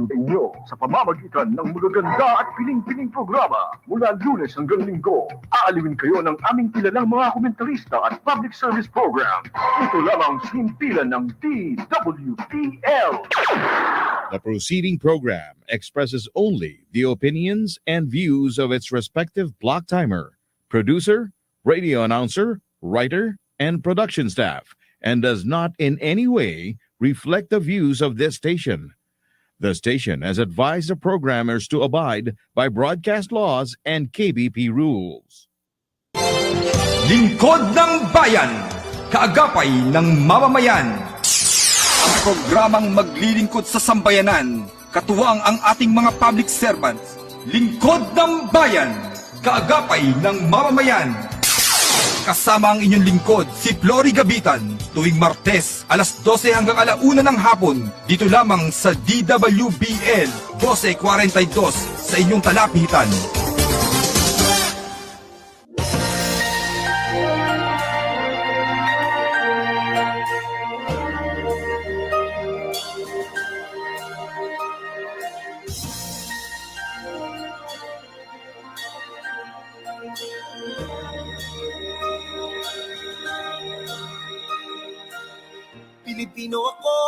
inyo sa pamamagitan ng magaganda at piling-piling programa mula Lunes hanggang Linggo. Aalawin kayo ng aming kilalang mga komentarista at public service program. Ito lamang sa himpilan ng DWTL. The proceeding program expresses only the opinions and views of its respective block timer, producer, radio announcer, writer, and production staff, and does not in any way reflect the views of this station. The station has advised the programmers to abide by broadcast laws and KBP rules. Lingkod ng Bayan, kaagapay ng mamamayan. Ang programang maglilingkod sa sambayanan, katuwang ang ating mga public servants. Lingkod ng Bayan, kaagapay ng mamamayan. Kasama ang inyong lingkod, si Flory Gabitan, tuwing Martes, alas 12 hanggang alauna ng hapon, dito lamang sa DWBL 1242 sa inyong talapitan. Pilipino ako,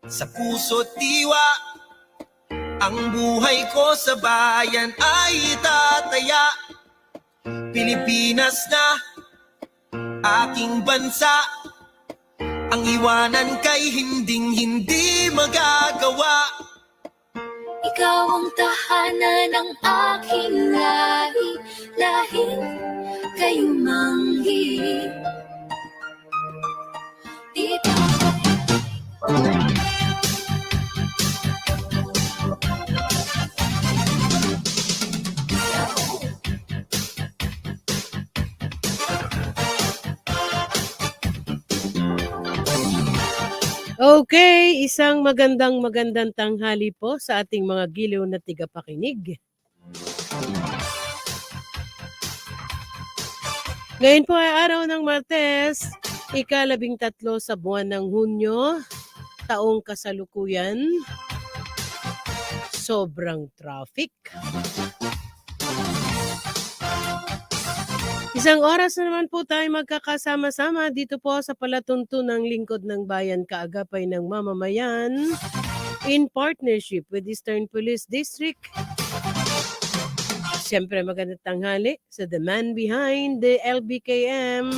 sa puso't diwa. Ang buhay ko sa bayan ay itataya. Pilipinas na aking bansa. Ang iwanan kay hinding-hindi magagawa. Ikaw ang tahanan ng aking lahi, lahing kayo manghi. Dito Okay, isang magandang tanghali po sa ating mga giliw na tigapakinig. Ngayon po ay araw ng Martes, ika-13 sa buwan ng Hunyo, taong kasalukuyan. Sobrang traffic. Isang oras na naman po tayo magkakasama-sama dito po sa palatuntunang lingkod ng bayan kaagapay ng mamamayan in partnership with Eastern Police District. Siyempre magandang tanghali sa the man behind the LBKM,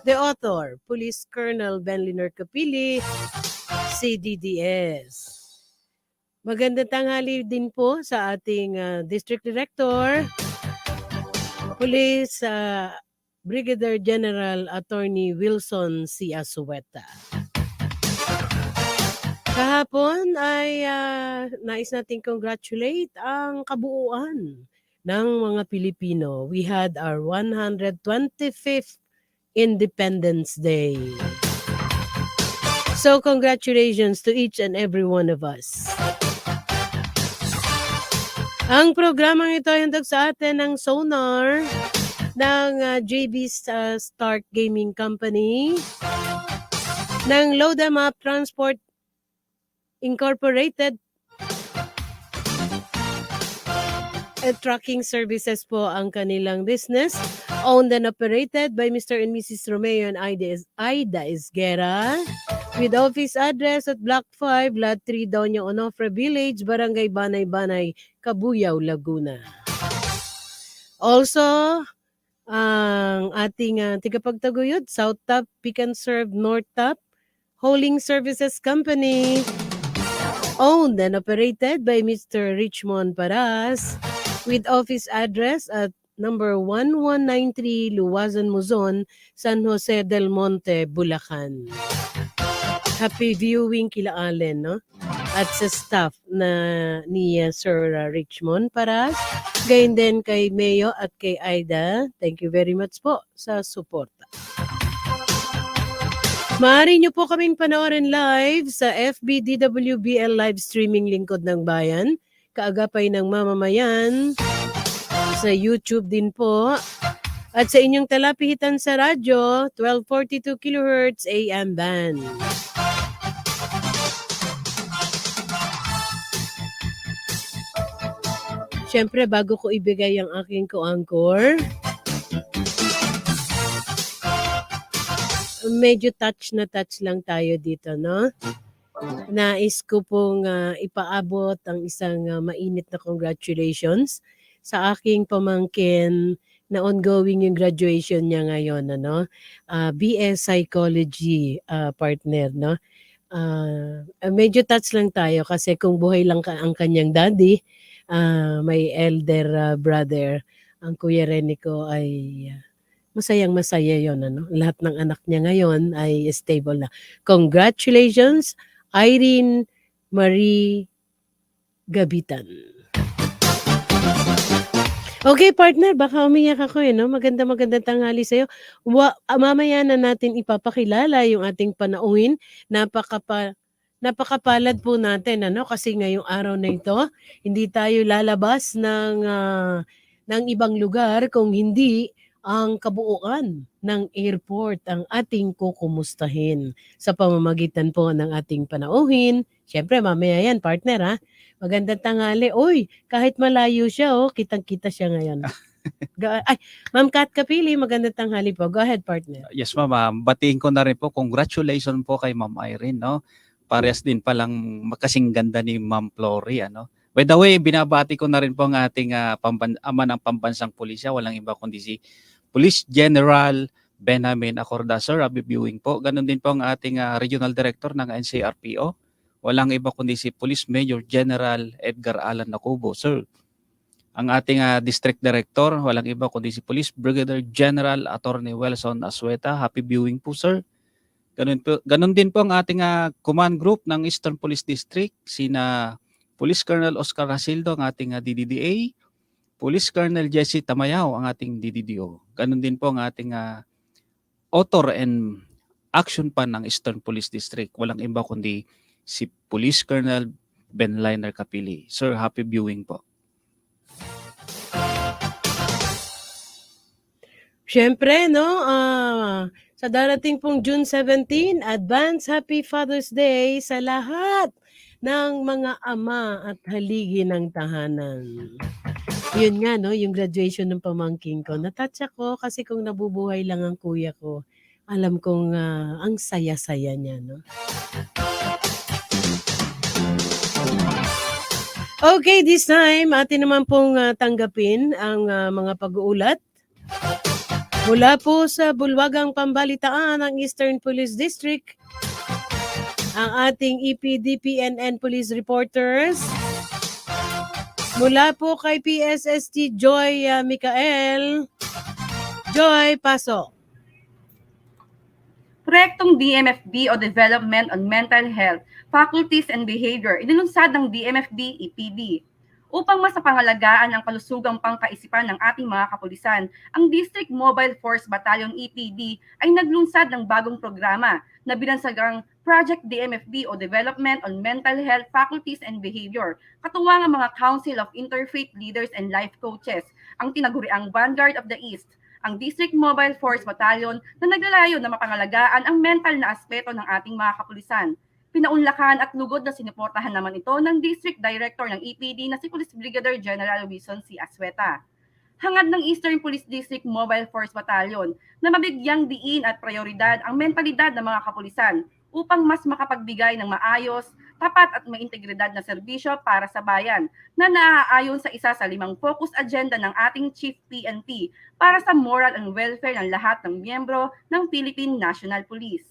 the author, Police Colonel Benliner Capili, CDDS. Magandang tanghali din po sa ating District Director, Police Brigadier General Attorney Wilson C. Asueta. Kahapon ay nais nating congratulate ang kabuuan ng mga Pilipino. We had our 125th Independence Day. So congratulations to each and every one of us. Ang programang ito ay handog sa atin ng Sonar ng JB Start Gaming Company, ng Load 'em Up Transport Incorporated, trucking services po ang kanilang business, owned and operated by Mr. and Mrs. Romeo and Aida Esguera, with office address at Block 5, Lot 3, Doña Onofre Village, Barangay Banay-Banay, Cabuyao, Laguna. Also, ang ating tigapagtaguyod, South Top, Pick and Serve, North Top, Hauling Services Company, owned and operated by Mr. Richmond Paras, with office address at number 1193 Luwazon, Luzon, San Jose del Monte, Bulacan. Happy viewing kila Allen, no? At sa staff na ni Sir Richmond Paras, gayon din kay Mayo at kay Aida. Thank you very much po sa suporta. Maaari nyo po kaming panoorin live sa FB DWBL live streaming Lingkod ng Bayan, kaagapay ng mamamayan, sa YouTube din po, at sa inyong talapihitan sa radyo, 1242 kHz AM band. Siyempre, bago ko ibigay ang aking co-anchor, medyo touch na touch lang tayo dito, no? Nais ko pong ipaabot ang isang mainit na congratulations sa aking pamangkin na ongoing yung graduation niya ngayon, ano? BS Psychology partner, no? Medyo touch lang tayo kasi kung buhay lang ang kanyang daddy, may elder brother, ang Kuya Renico ay masayang-masaya yon, ano? Lahat ng anak niya ngayon ay stable na. Congratulations, Irene Marie Gabitan. Okay, partner, baka umiyak ako no? Magandang tanghali sa'yo. Mamaya na natin ipapakilala yung ating panauhin. Napakapalad po natin, ano? Kasi ngayong araw na ito, hindi tayo lalabas ng ibang lugar kung hindi ang kabuuan ng airport ang ating kukumustahin sa pamamagitan po ng ating panauhin. Siyempre, mamaya yan, partner, ha? Magandang tanghali. Uy, kahit malayo siya, kitang-kita siya ngayon. Ay, Ma'am Kat Kapili, magandang tanghali po. Go ahead, partner. Yes, ma'am. Batiin ko na rin po. Congratulations po kay Ma'am Irene, no? Parehas din palang kasing ganda ni Ma'am Flory, ano? By the way, binabati ko na rin po ang ating ama ng pambansang pulisya. Walang iba kundi si Police General Benjamin Acorda. Sir, happy viewing po. Ganon din po ang ating Regional Director ng NCRPO. Walang iba kundi si Police Major General Edgar Alan Nacubo. Sir, ang ating District Director, walang iba kundi si Police Brigadier General Attorney Wilson Asueta. Happy viewing po, sir. Ganon din po ang ating command group ng Eastern Police District, sina Police Colonel Oscar Rasildo, ang ating DDDA, Police Colonel Jesse Tamayaw, ang ating DDDO. Ganon din po ang ating author and action pan ng Eastern Police District. Walang iba kundi si Police Colonel Ben Liner Kapili. Sir, happy viewing po. Siyempre, no, sa darating pong June 17, advance Happy Father's Day sa lahat ng mga ama at haligi ng tahanan. Yun nga, no, yung graduation ng pamangkin ko. Natouch ako kasi kung nabubuhay lang ang kuya ko, alam kong ang saya-saya niya, no. Okay, this time, atin naman pong tanggapin ang mga pag-uulat mula po sa Bulwagang Pambalitaan ng Eastern Police District, ang ating EPD-PNN Police Reporters, mula po kay PSST Joy Micael. Joy, pasok. Proyektong DMFB o Development on Mental Health, Faculties and Behavior, inilunsad ng DMFB-EPD. Upang mas mapangalagaan ang kalusugang pangkaisipan ng ating mga kapulisan, ang District Mobile Force Battalion EPD ay naglunsad ng bagong programa na binansagang Project DMFB o Development on Mental Health, Faculties and Behavior, katuwang ang mga Council of Interfaith Leaders and Life Coaches, ang tinaguriang Vanguard of the East, ang District Mobile Force Battalion na naglalayo na mapangalagaan ang mental na aspeto ng ating mga kapulisan. Pinaunlakan at lugod na sinuportahan naman ito ng District Director ng EPD na si Police Brigadier General Wilson C. Asueta. Hangad ng Eastern Police District Mobile Force Battalion na mabigyang diin at prioridad ang mentalidad ng mga kapulisan upang mas makapagbigay ng maayos, tapat at may integridad na serbisyo para sa bayan na naaayon sa isa sa 5 focus agenda ng ating Chief PNP para sa moral and welfare ng lahat ng miyembro ng Philippine National Police.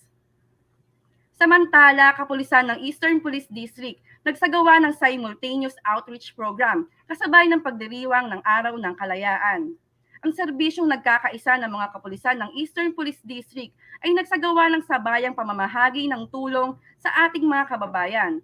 Samantala, kapulisan ng Eastern Police District nagsagawa ng simultaneous outreach program kasabay ng pagdiriwang ng Araw ng Kalayaan. Ang serbisyong nagkakaisa ng mga kapulisan ng Eastern Police District ay nagsagawa ng sabayang pamamahagi ng tulong sa ating mga kababayan.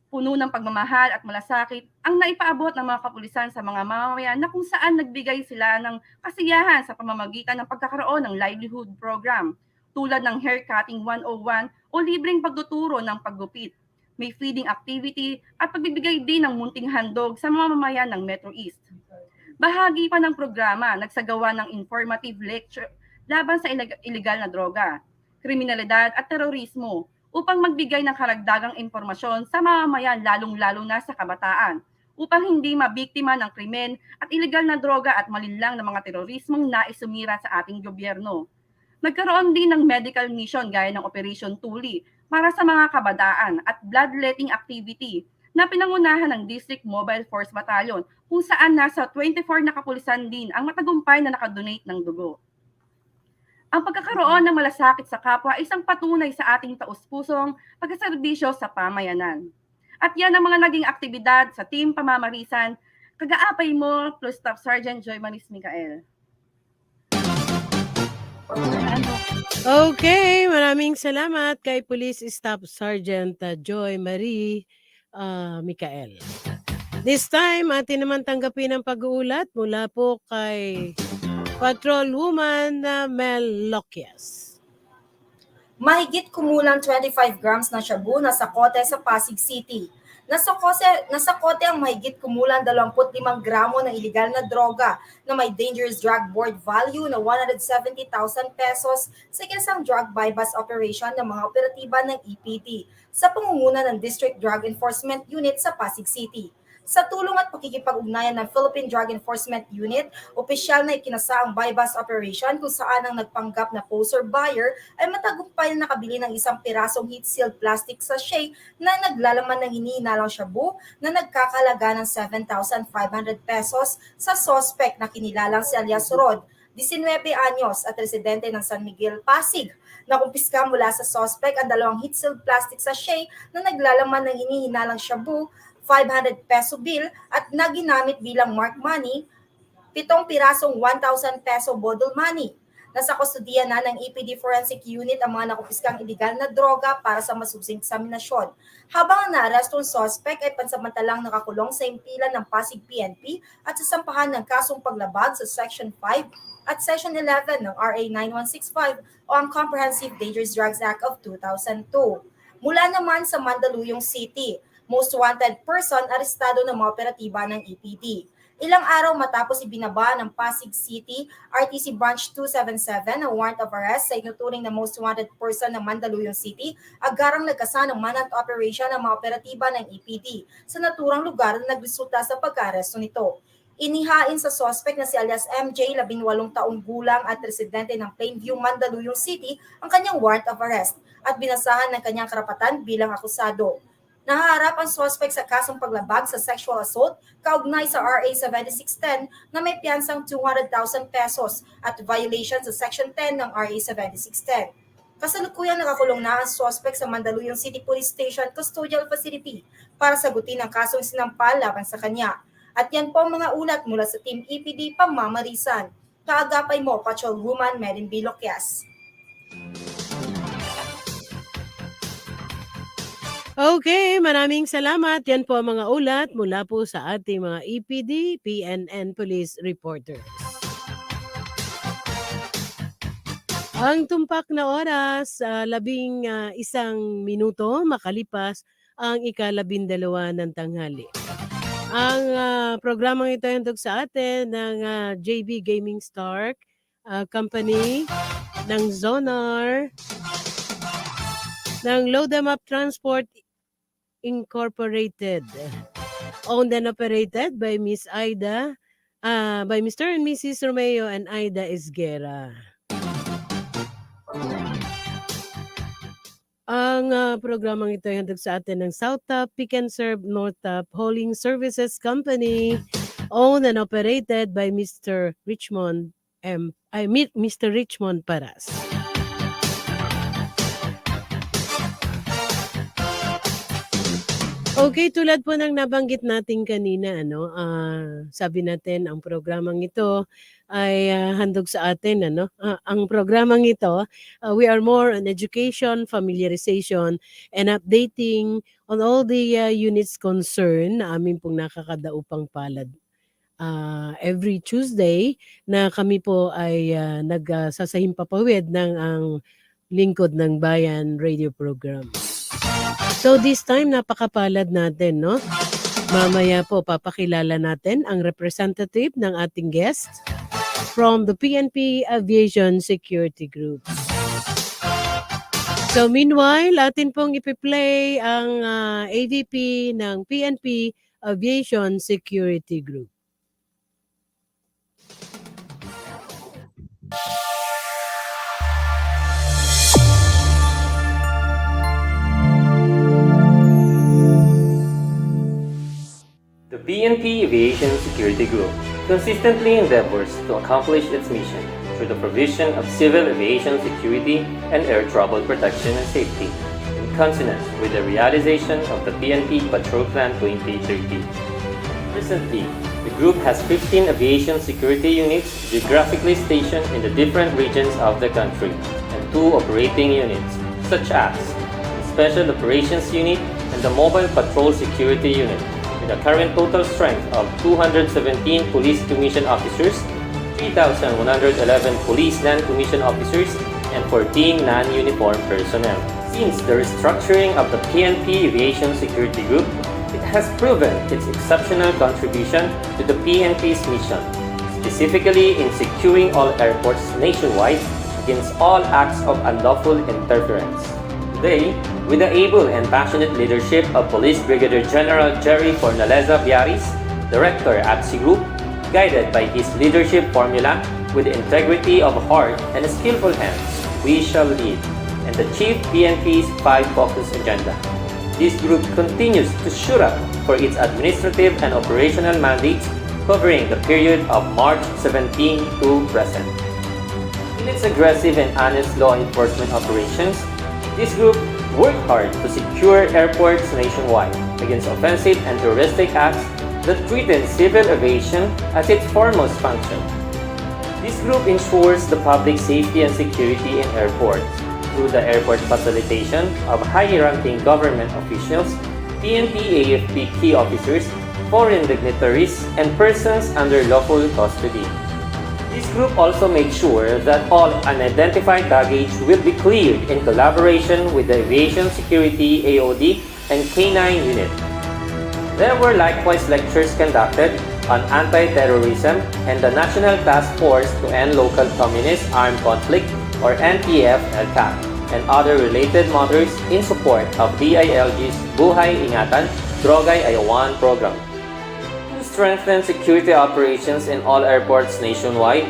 Puno ng pagmamahal at malasakit ang naipaabot ng mga kapulisan sa mga mamamayan na kung saan nagbigay sila ng kasiyahan sa pamamagitan ng pagkakaroon ng livelihood program tulad ng haircutting 101 o libreng pagtuturo ng paggupit. May feeding activity at pagbibigay din ng munting handog sa mga mamamayan ng Metro East. Bahagi pa ng programa, nagsagawa ng informative lecture laban sa illegal na droga, kriminalidad at terorismo upang magbigay ng karagdagang impormasyon sa mamamayan lalong-lalo na sa kabataan upang hindi mabiktima ng krimen at ilegal na droga at malinlang na mga terorismong nais sumira sa ating gobyerno. Nagkaroon din ng medical mission gaya ng Operation Tuli para sa mga kabadaan at bloodletting activity na pinangunahan ng District Mobile Force Battalion kung saan nasa 24 na kapulisan din ang matagumpay na nakadonate ng dugo. Ang pagkakaroon ng malasakit sa kapwa ay isang patunay sa ating taus-pusong pagkaserbisyo sa pamayanan. At yan ang mga naging aktibidad sa Team Pamamarisan, kagaapay mo plus Staff Sergeant Joy Maris Micael. Okay, maraming salamat kay Police Staff Sergeant Joy Marie Micael. This time, atin naman tanggapin ang pag-uulat mula po kay Patrolwoman Mel Loquias. Mahigit kumulang 25 grams na shabu na sakote sa Pasig City. Nasakote ang mahigit kumulang 25 gramo ng iligal na droga na may dangerous drug board value na 170,000 pesos sa isang drug bypass operation ng mga operatiba ng EPD sa pangunguna ng District Drug Enforcement Unit sa Pasig City. Sa tulong at pakikipag-ugnayan ng Philippine Drug Enforcement Unit, opisyal na ikinasa ang bypass operation kung saan ang nagpanggap na poser buyer ay matagumpay na nakabili ng isang pirasong heat-sealed plastic sachet na naglalaman ng hinihinalang shabu na nagkakalaga ng 7,500 pesos sa suspect na kinilalang si alias Rod, 19 anyos at residente ng San Miguel, Pasig. Nakumpiska mula sa suspect ang dalawang heat-sealed plastic sachet na naglalaman ng hinihinalang shabu, 500 peso bill at naginamit bilang mark money, 7 pirasong 1,000 peso bodle money. Nasa kustudiya na ng EPD Forensic Unit ang mga nakupiskang iligal na droga para sa masusing eksaminasyon. Habang ang naarestong suspect ay pansamantalang nakakulong sa impilan ng Pasig PNP at sasampahan ng kasong paglabag sa Section 5 at Section 11 ng RA 9165 o ang Comprehensive Dangerous Drugs Act of 2002. Mula naman sa Mandaluyong City, most wanted person arestado ng mga operatiba ng EPD. Ilang araw matapos ibinaba ng Pasig City RTC Branch 277 ang warrant of arrest sa inuturing na most wanted person ng Mandaluyong City, agarang nagkasa ng manhunt operation ng mga operatiba ng EPD sa naturang lugar na nagresulta sa pagka-aresto nito. Inihain sa suspect na si alias MJ, 18 taong gulang at residente ng Plainview, Mandaluyong City, ang kanyang warrant of arrest at binasahan ng kanyang karapatan bilang akusado. Nahaharap ang suspect sa kasong paglabag sa sexual assault kaugnay sa RA 7610 na may piyansang 200,000 pesos at violation sa Section 10 ng RA 7610. Kasalukuyang nakakulong na ang suspect sa Mandaluyong City Police Station Custodial Facility para sagutin ang kasong sinampal laban sa kanya. At yan po ang mga ulat mula sa Team EPD Pamamarisan. Kaagapay mo, Patrolwoman Merin B. Loquias. Okay, maraming salamat. Yan po ang mga ulat mula po sa ating mga EPD, PNN Police Reporters. Ang tumpak na oras, 11 minuto makalipas ang 12 ng tanghali. Ang programang ito ay handog sa atin ng JB Gaming Star Company, ng Zonar, ng Load 'em Up Transport Incorporated, owned and operated by Miss Aida, by Mr. and Mrs. Romeo and Aida Esguera. Ang programang ito ay handog sa atin ng South Top Pick and Serve North Top Hauling Services Company, owned and operated by Mr. Richmond Paras. Okay, tulad po ng nabanggit natin kanina, sabi natin ang programang ito ay handog sa atin, ang programang ito, we are more on education, familiarization, and updating on all the units concerned na amin pong nakakadaupang palad. Every Tuesday na kami po ay nagsasahimpapawid ng ang Lingkod ng Bayan radio program. So this time, napakapalad natin, no? Mamaya po, papakilala natin ang representative ng ating guest from the PNP Aviation Security Group. So meanwhile, atin pong ipi-play ang AVP ng PNP Aviation Security Group. The PNP Aviation Security Group consistently endeavors to accomplish its mission through the provision of civil aviation security and air travel protection and safety, in consonance with the realization of the PNP Patrol Plan 2030. Presently, the group has 15 aviation security units geographically stationed in the different regions of the country and 2 operating units, such as the Special Operations Unit and the Mobile Patrol Security Unit, with a current total strength of 217 police commission officers, 3,111 police non-commissioned officers, and 14 non-uniform personnel. Since the restructuring of the PNP Aviation Security Group, it has proven its exceptional contribution to the PNP's mission, specifically in securing all airports nationwide against all acts of unlawful interference. Today, with the able and passionate leadership of Police Brigadier General Jerry Fornaleza Biaris, Director at C Group, guided by his leadership formula with the integrity of heart and skillful hands, we shall lead and achieve PNP's 5-focus agenda. This group continues to shoot up for its administrative and operational mandates covering the period of March 17 to present. In its aggressive and honest law enforcement operations, this group worked hard to secure airports nationwide against offensive and terroristic acts that threaten civil aviation as its foremost function. This group ensures the public safety and security in airports through the airport facilitation of high-ranking government officials, PNP AFP key officers, foreign dignitaries, and persons under lawful custody. This group also makes sure that all unidentified baggage will be cleared in collaboration with the Aviation Security AOD and K9 unit. There were likewise lectures conducted on anti-terrorism and the National Task Force to End Local Communist Armed Conflict or NTF-LCAC and other related matters in support of DILG's Buhay Ingatan, Drogay Ayawan program. To strengthen security operations in all airports nationwide,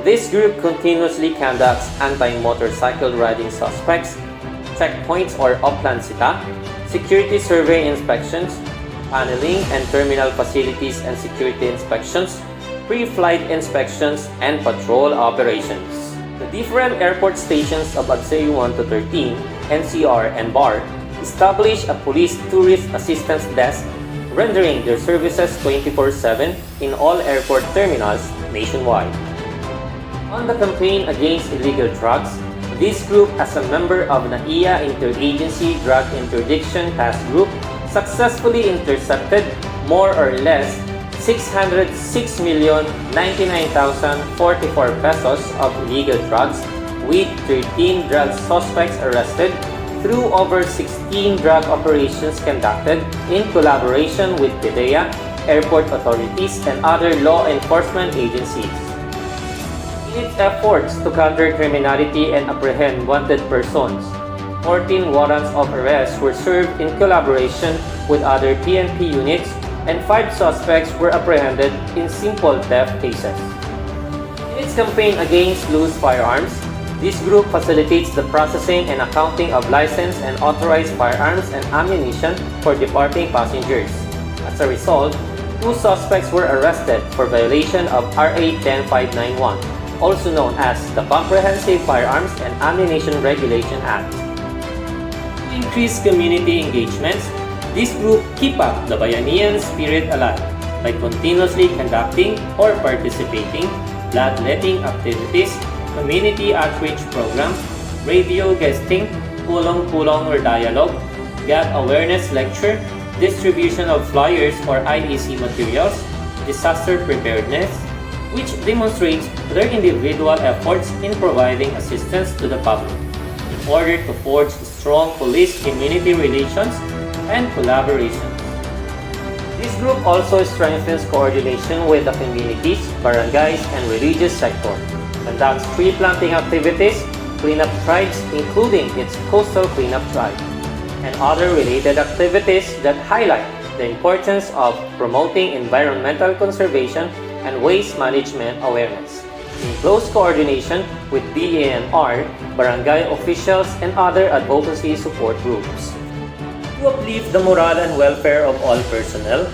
this group continuously conducts anti-motorcycle riding suspects, checkpoints or upland sita, security survey inspections, paneling and terminal facilities and security inspections, pre-flight inspections, and patrol operations. The different airport stations of AGSEU 1 to 13, NCR, and BAR establish a police tourist assistance desk rendering their services 24/7 in all airport terminals nationwide. On the campaign against illegal drugs, this group, as a member of NAIA Interagency Drug Interdiction Task Group, successfully intercepted more or less 606,099,044 pesos of illegal drugs, with 13 drug suspects arrested through over 16 drug operations conducted in collaboration with PDEA, airport authorities, and other law enforcement agencies. In its efforts to counter criminality and apprehend wanted persons, 14 warrants of arrest were served in collaboration with other PNP units, and 5 suspects were apprehended in simple theft cases. In its campaign against loose firearms, this group facilitates the processing and accounting of licensed and authorized firearms and ammunition for departing passengers. As a result, 2 suspects were arrested for violation of RA 10591, also known as the Comprehensive Firearms and Ammunition Regulation Act. To increase community engagements, this group keep up the Bayanihan spirit alive by continuously conducting or participating bloodletting activities, community outreach programs, radio guesting, pulong-pulong or dialogue, gap awareness lecture, distribution of flyers or IEC materials, disaster preparedness, which demonstrates their individual efforts in providing assistance to the public in order to forge strong police-community relations and collaboration. This group also strengthens coordination with the communities, barangays, and religious sector, conducts tree planting activities, cleanup drives, including its coastal cleanup drive, and other related activities that highlight the importance of promoting environmental conservation and waste management awareness, in close coordination with DANR, barangay officials, and other advocacy support groups. To uplift the morale and welfare of all personnel,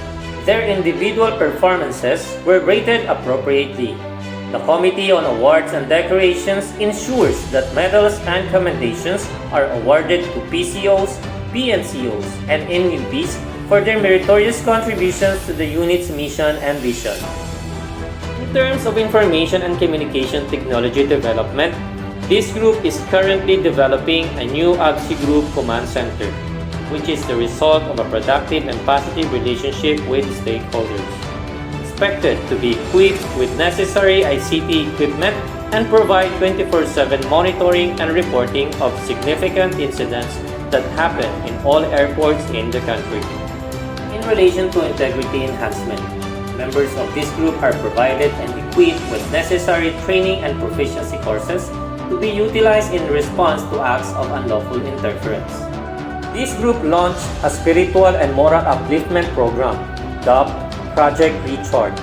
their individual performances were rated appropriately. The Committee on Awards and Decorations ensures that medals and commendations are awarded to PCOs, PNCOs, and NUPs for their meritorious contributions to the unit's mission and vision. In terms of information and communication technology development, this group is currently developing a new ABSI Group Command Center, which is the result of a productive and positive relationship with stakeholders. Expected to be equipped with necessary ICT equipment and provide 24/7 monitoring and reporting of significant incidents that happen in all airports in the country. In relation to integrity enhancement, members of this group are provided and equipped with necessary training and proficiency courses to be utilized in response to acts of unlawful interference. This group launched a spiritual and moral upliftment program, dubbed Project Recharge,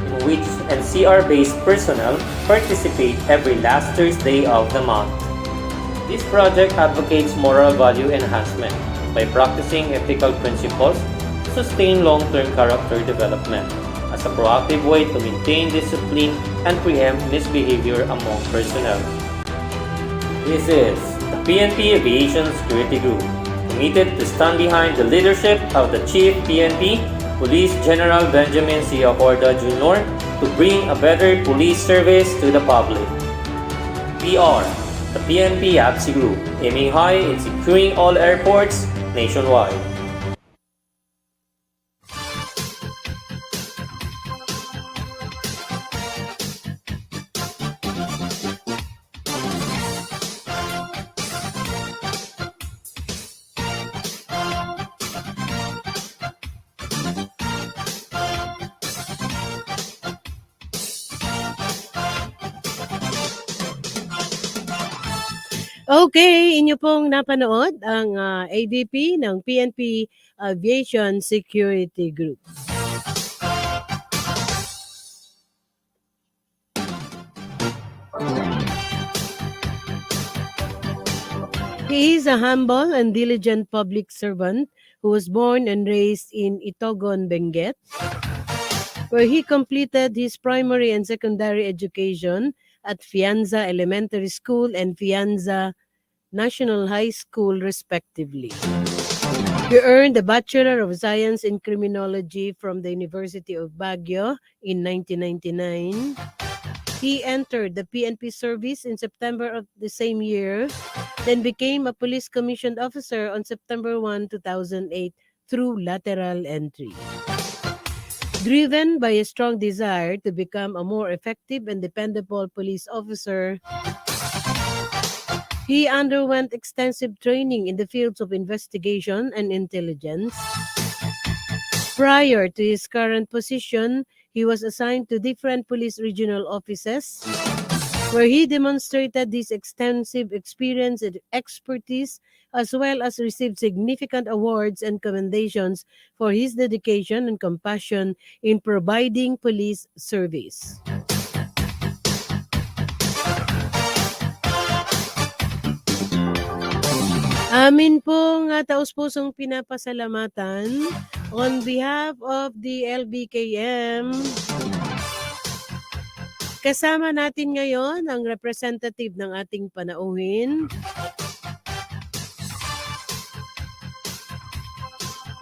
in which NCR-based personnel participate every last Thursday of the month. This project advocates moral value enhancement by practicing ethical principles to sustain long-term character development as a proactive way to maintain discipline and preempt misbehavior among personnel. This is the PNP Aviation Security Group, committed to stand behind the leadership of the Chief PNP, Police General Benjamin C. Acorda Jr. to bring a better police service to the public. We are the PNP ABSI Group, aiming high in securing all airports nationwide. Okay, inyo pong napanood ang AVP ng PNP Aviation Security Group. He is a humble and diligent public servant who was born and raised in Itogon, Benguet, where he completed his primary and secondary education at Fianza Elementary School and Fianza National High School, respectively. He earned a Bachelor of Science in Criminology from the University of Baguio in 1999. He entered the PNP service in September of the same year, then became a police commissioned officer on September 1, 2008 through lateral entry. Driven by a strong desire to become a more effective and dependable police officer, he underwent extensive training in the fields of investigation and intelligence. Prior to his current position, he was assigned to different police regional offices, where he demonstrated his extensive experience and expertise, as well as received significant awards and commendations for his dedication and compassion in providing police service. Amin pong taus-pusong pinapasalamatan on behalf of the LBKM. Kasama natin ngayon ang representative ng ating panauhin.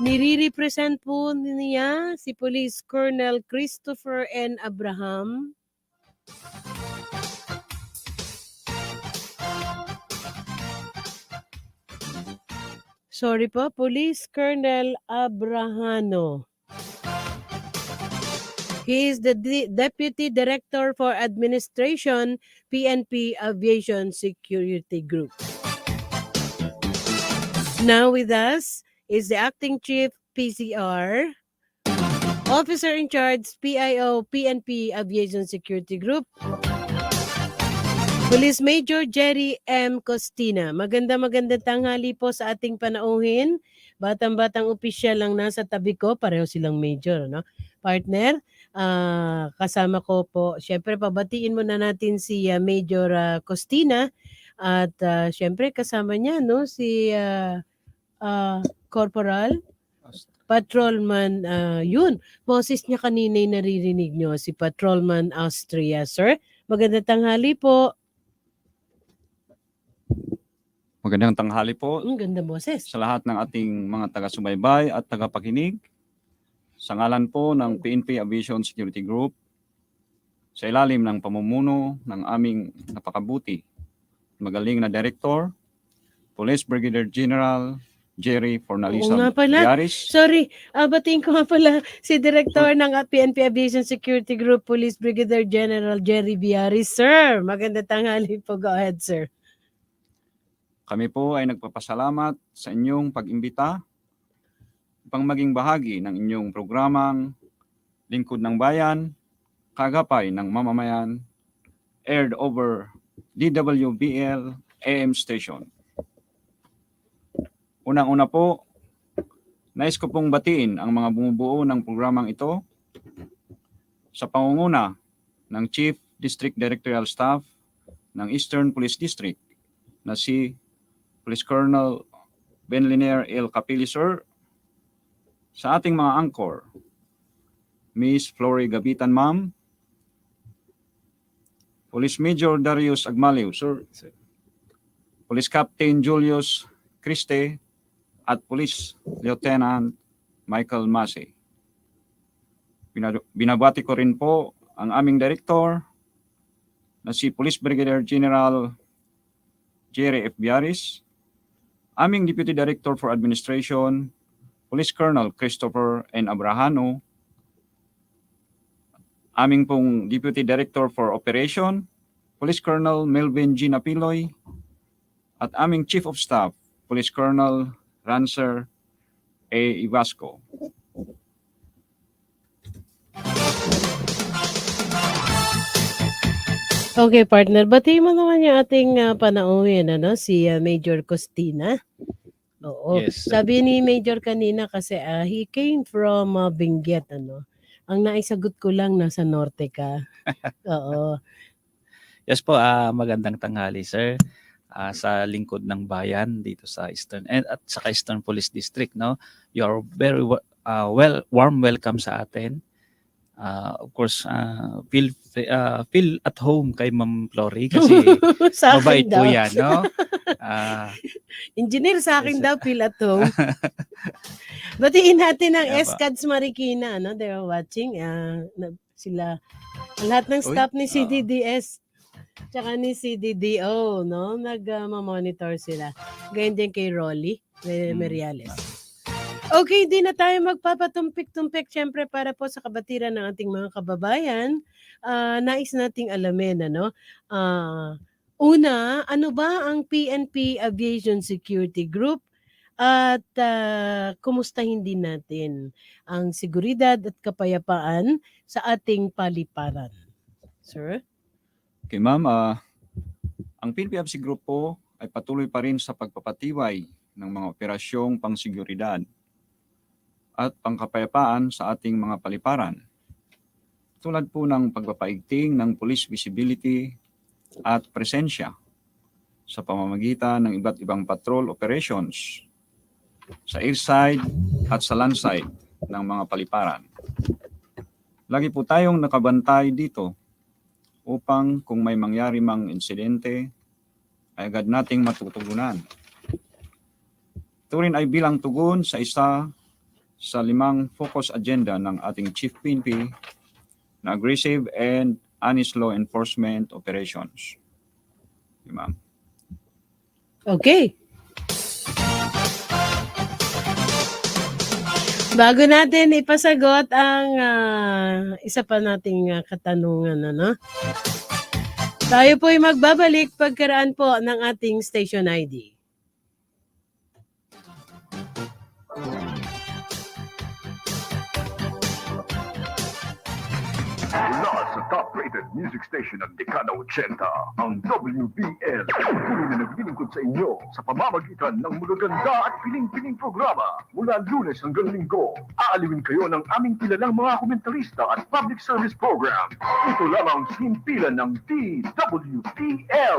Nire-represent po niya si Police Colonel Christopher N. Abraham. Sorry po, Police Colonel Abrahano. He is the Deputy Director for Administration, PNP Aviation Security Group. Now with us is the Acting Chief PCR, Officer in Charge, PIO, PNP Aviation Security Group, Police Major Jerry M. Costina. Magandang tanghali po sa ating panauhin. Batang-batang opisyal lang nasa tabi ko. Pareho silang major, no? Partner, kasama ko po. Siyempre, pabatiin muna natin si Major Costina. At siyempre, kasama niya, no? Si Corporal Patrolman, yun. Boses niya kanina yung naririnig nyo. Si Patrolman Austria, sir. Magandang tanghali po. Magandang tanghali po Ang ganda boses. sa lahat ng ating mga taga-subaybay at tagapakinig. Sa ngalan po ng PNP Aviation Security Group, sa ilalim ng pamumuno ng aming napakabuti, magaling na Director, Police Brigadier General Jerry Fornalisa Oo nga pala. Biaris. Sorry, batiin ko nga pala si Director ng PNP Aviation Security Group, Police Brigadier General Jerry Biaris. Sir, maganda tanghali po. Go ahead, sir. Kami po ay nagpapasalamat sa inyong pag-imbita upang maging bahagi ng inyong programang Lingkod ng Bayan, Kagapay ng Mamamayan, aired over DWBL AM station. Unang-una po, nais ko pong batiin ang mga bumubuo ng programang ito sa pangunguna ng Chief District Directorial Staff ng Eastern Police District na si Police Colonel Benliner L. Capili, sir, sa ating mga anchor, Miss Flory Gabitan, ma'am, Police Major Darius Agmaliw, sir, Police Captain Julius Criste, at Police Lieutenant Michael Masi. Binabati ko rin po ang aming Director na si Police Brigadier General Jerry F. Biaris, aming Deputy Director for Administration, Police Colonel Christopher N. Abrahano, aming pong Deputy Director for Operation, Police Colonel Melvin G. Napiloy, at aming Chief of Staff, Police Colonel Rancer A. Ivasco. Okay, partner. Batiin mo naman yung ating panauhin, ano? Si Major Costina. Oo. Yes. Sabi ni Major kanina kasi he came from Benguet, ano? Ang naisagot ko lang, nasa norte ka. Oo. Yes po, magandang tanghali, sir. Sa lingkod ng bayan dito sa Eastern at sa Eastern Police District, no? You are very warm welcome sa atin. Of course, feel at home kay Ma'am Flory kasi Sa akin mabait po daw. yan, no? Engineer, sa akin Yes, daw, feel at home. Batiin natin ang Kaya ba? SCADS Marikina, no? They are watching. Sila, lahat ng staff ni CDDS tsaka ni CDDO, no? Nag-monitor sila. Ganyan din kay Rolly Meriales. Okay, di na tayo magpapatumpik-tumpik syempre para po sa kabatiran ng ating mga kababayan. Nais nating alamin, ano? Una, ano ba ang PNP Aviation Security Group? At kumustahin din natin ang seguridad at kapayapaan sa ating paliparan. Sir? Okay, ma'am. Ang PNP AFC Group po ay patuloy pa rin sa pagpapatiway ng mga operasyong pangseguridad at pangkapayapaan sa ating mga paliparan. Tulad po ng pagpapaigting ng police visibility at presensya sa pamamagitan ng iba't ibang patrol operations sa airside at sa landside ng mga paliparan. Lagi po tayong nakabantay dito upang kung may mangyari mang insidente ay agad nating matutugunan. Ito rin ay bilang tugon sa isa sa 5 focus agenda ng ating Chief PNP na aggressive and honest law enforcement operations. Ma'am. Okay. Bago natin ipasagot ang isa pa nating katanungan, ano? Tayo po ay magbabalik pagkaraan po ng ating station ID. Mula sa top-rated music station ng dekada 80, ang WBL. Tuloy na naglilingkod sa inyo sa pamamagitan ng magaganda at piling-piling programa. Mula Lunes hanggang Linggo, aaliwin kayo ng aming kilalang mga komentarista at public service program. Ito lamang himpilan ng DWBL.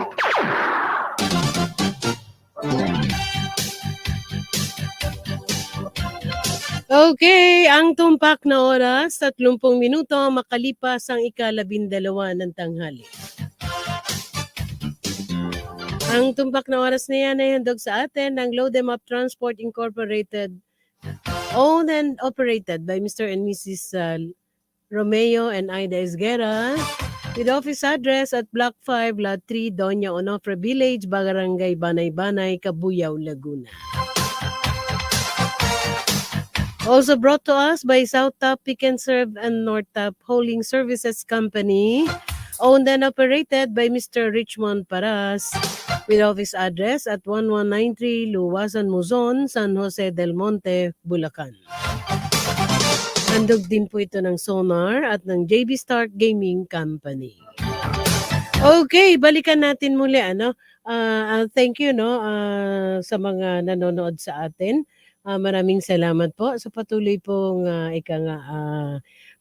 Okay, ang tumpak na oras, 30 minuto makalipas ang ika-12 ng tanghali. Ang tumpak na oras na yan ay handog sa atin ng Load Them Up Transport Incorporated, owned and operated by Mr. and Mrs. Romeo and Aida Esguera, with office address at Block 5, Lot 3, Doña Onofre Village, Barangay Banay-Banay, Cabuyao, Laguna. Also brought to us by South Top Pick and Serve and North Top Hauling Services Company, owned and operated by Mr. Richmond Paras, with office address at 1193 Luwasan Muzon, San Jose del Monte, Bulacan. Handog din po ito ng Sonar at ng JB Stark Gaming Company. Okay, balikan natin muli thank you sa mga nanonood sa atin. Maraming salamat po sa patuloy pong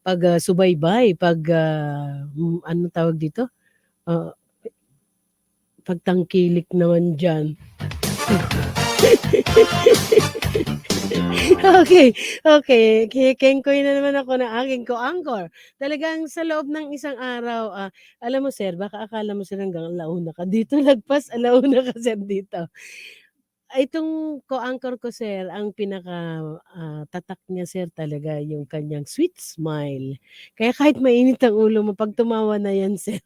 pagsubaybay, ano tawag dito? Pagtangkilik naman dyan. Okay. Kengkoy na naman ako na aking ko-anchor. Talagang sa loob ng isang araw, alam mo sir, baka akala mo sir hanggang alauna ka dito, lagpas alauna ka sir dito. Itong ko-anchor ko sir, ang pinaka tatak niya sir talaga yung kanyang sweet smile. Kaya kahit mainit ang ulo mo, pag tumawa na yan sir.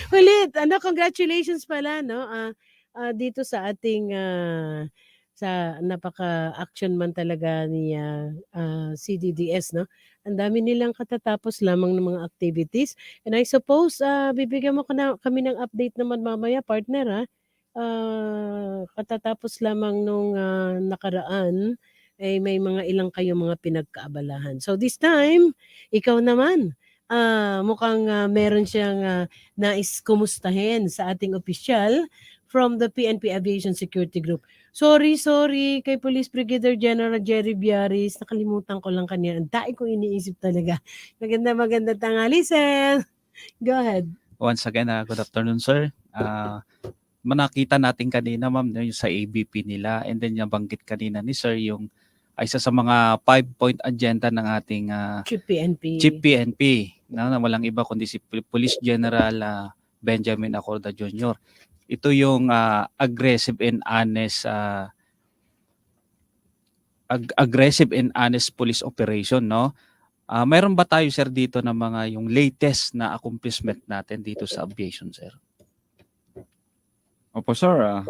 Ulit, congratulations pala dito sa ating sa napaka-action man talaga ni CDDS, no? Ang dami nilang katatapos lamang ng mga activities. And I suppose, bibigyan mo kami ng update naman mamaya, partner, katatapos lamang nung nakaraan, may mga ilang kayo mga pinagkaabalahan. So this time, ikaw naman, mukhang meron siyang nais kumustahin sa ating opisyal from the PNP Aviation Security Group. Sorry kay Police Brigadier General Jerry Biaris. Nakalimutan ko lang kanina. Ang dai ko iniisip talaga. Maganda tanghali, sir. Go ahead. Once again, good afternoon, sir. Manakita natin kanina, ma'am, yung sa ABP nila, and then yung banggit kanina ni sir, yung isa sa mga 5-point agenda ng ating Chief PNP, na walang iba kundi si Police General Benjamin Acorda Jr. Ito yung aggressive and honest police operation, no? Mayroon ba tayo sir dito na mga yung latest na accomplishment natin dito sa aviation, sir? Opo sir,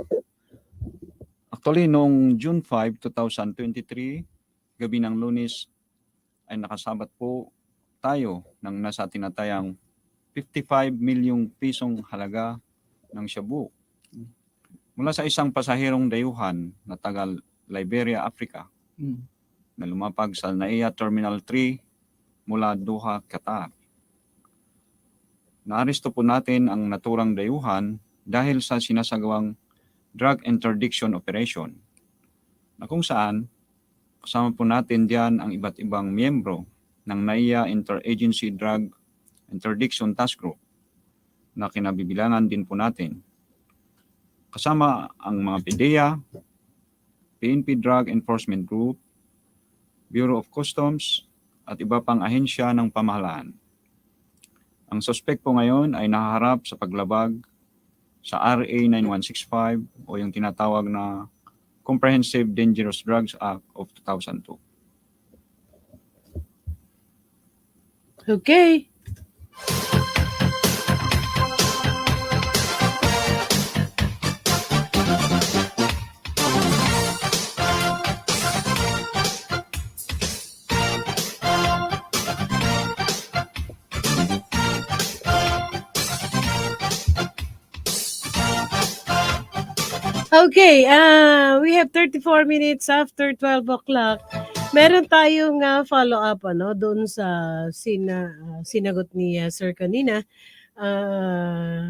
actually noong June 5, 2023, gabi ng Lunes, ay nakasabat po tayo ng nasa tinatayang 55 milyong pisong halaga ng shabu mula sa isang pasahirong dayuhan na taga Liberia, Africa, na lumapag sa NAIA Terminal 3 mula Doha, Qatar. Naaresto po natin ang naturang dayuhan dahil sa sinasagawang drug interdiction operation, na kung saan kasama po natin diyan ang iba't ibang miyembro ng NAIA Interagency Drug Interdiction Task Group na kinabibilangan din po natin. Kasama ang mga PDEA, PNP Drug Enforcement Group, Bureau of Customs, at iba pang ahensya ng pamahalaan. Ang suspect po ngayon ay nahaharap sa paglabag sa RA 9165 o yung tinatawag na Comprehensive Dangerous Drugs Act of 2002. Okay. Okay, we have 34 minutes after 12 o'clock. Meron tayong follow-up doon sa sinagot ni Sir kanina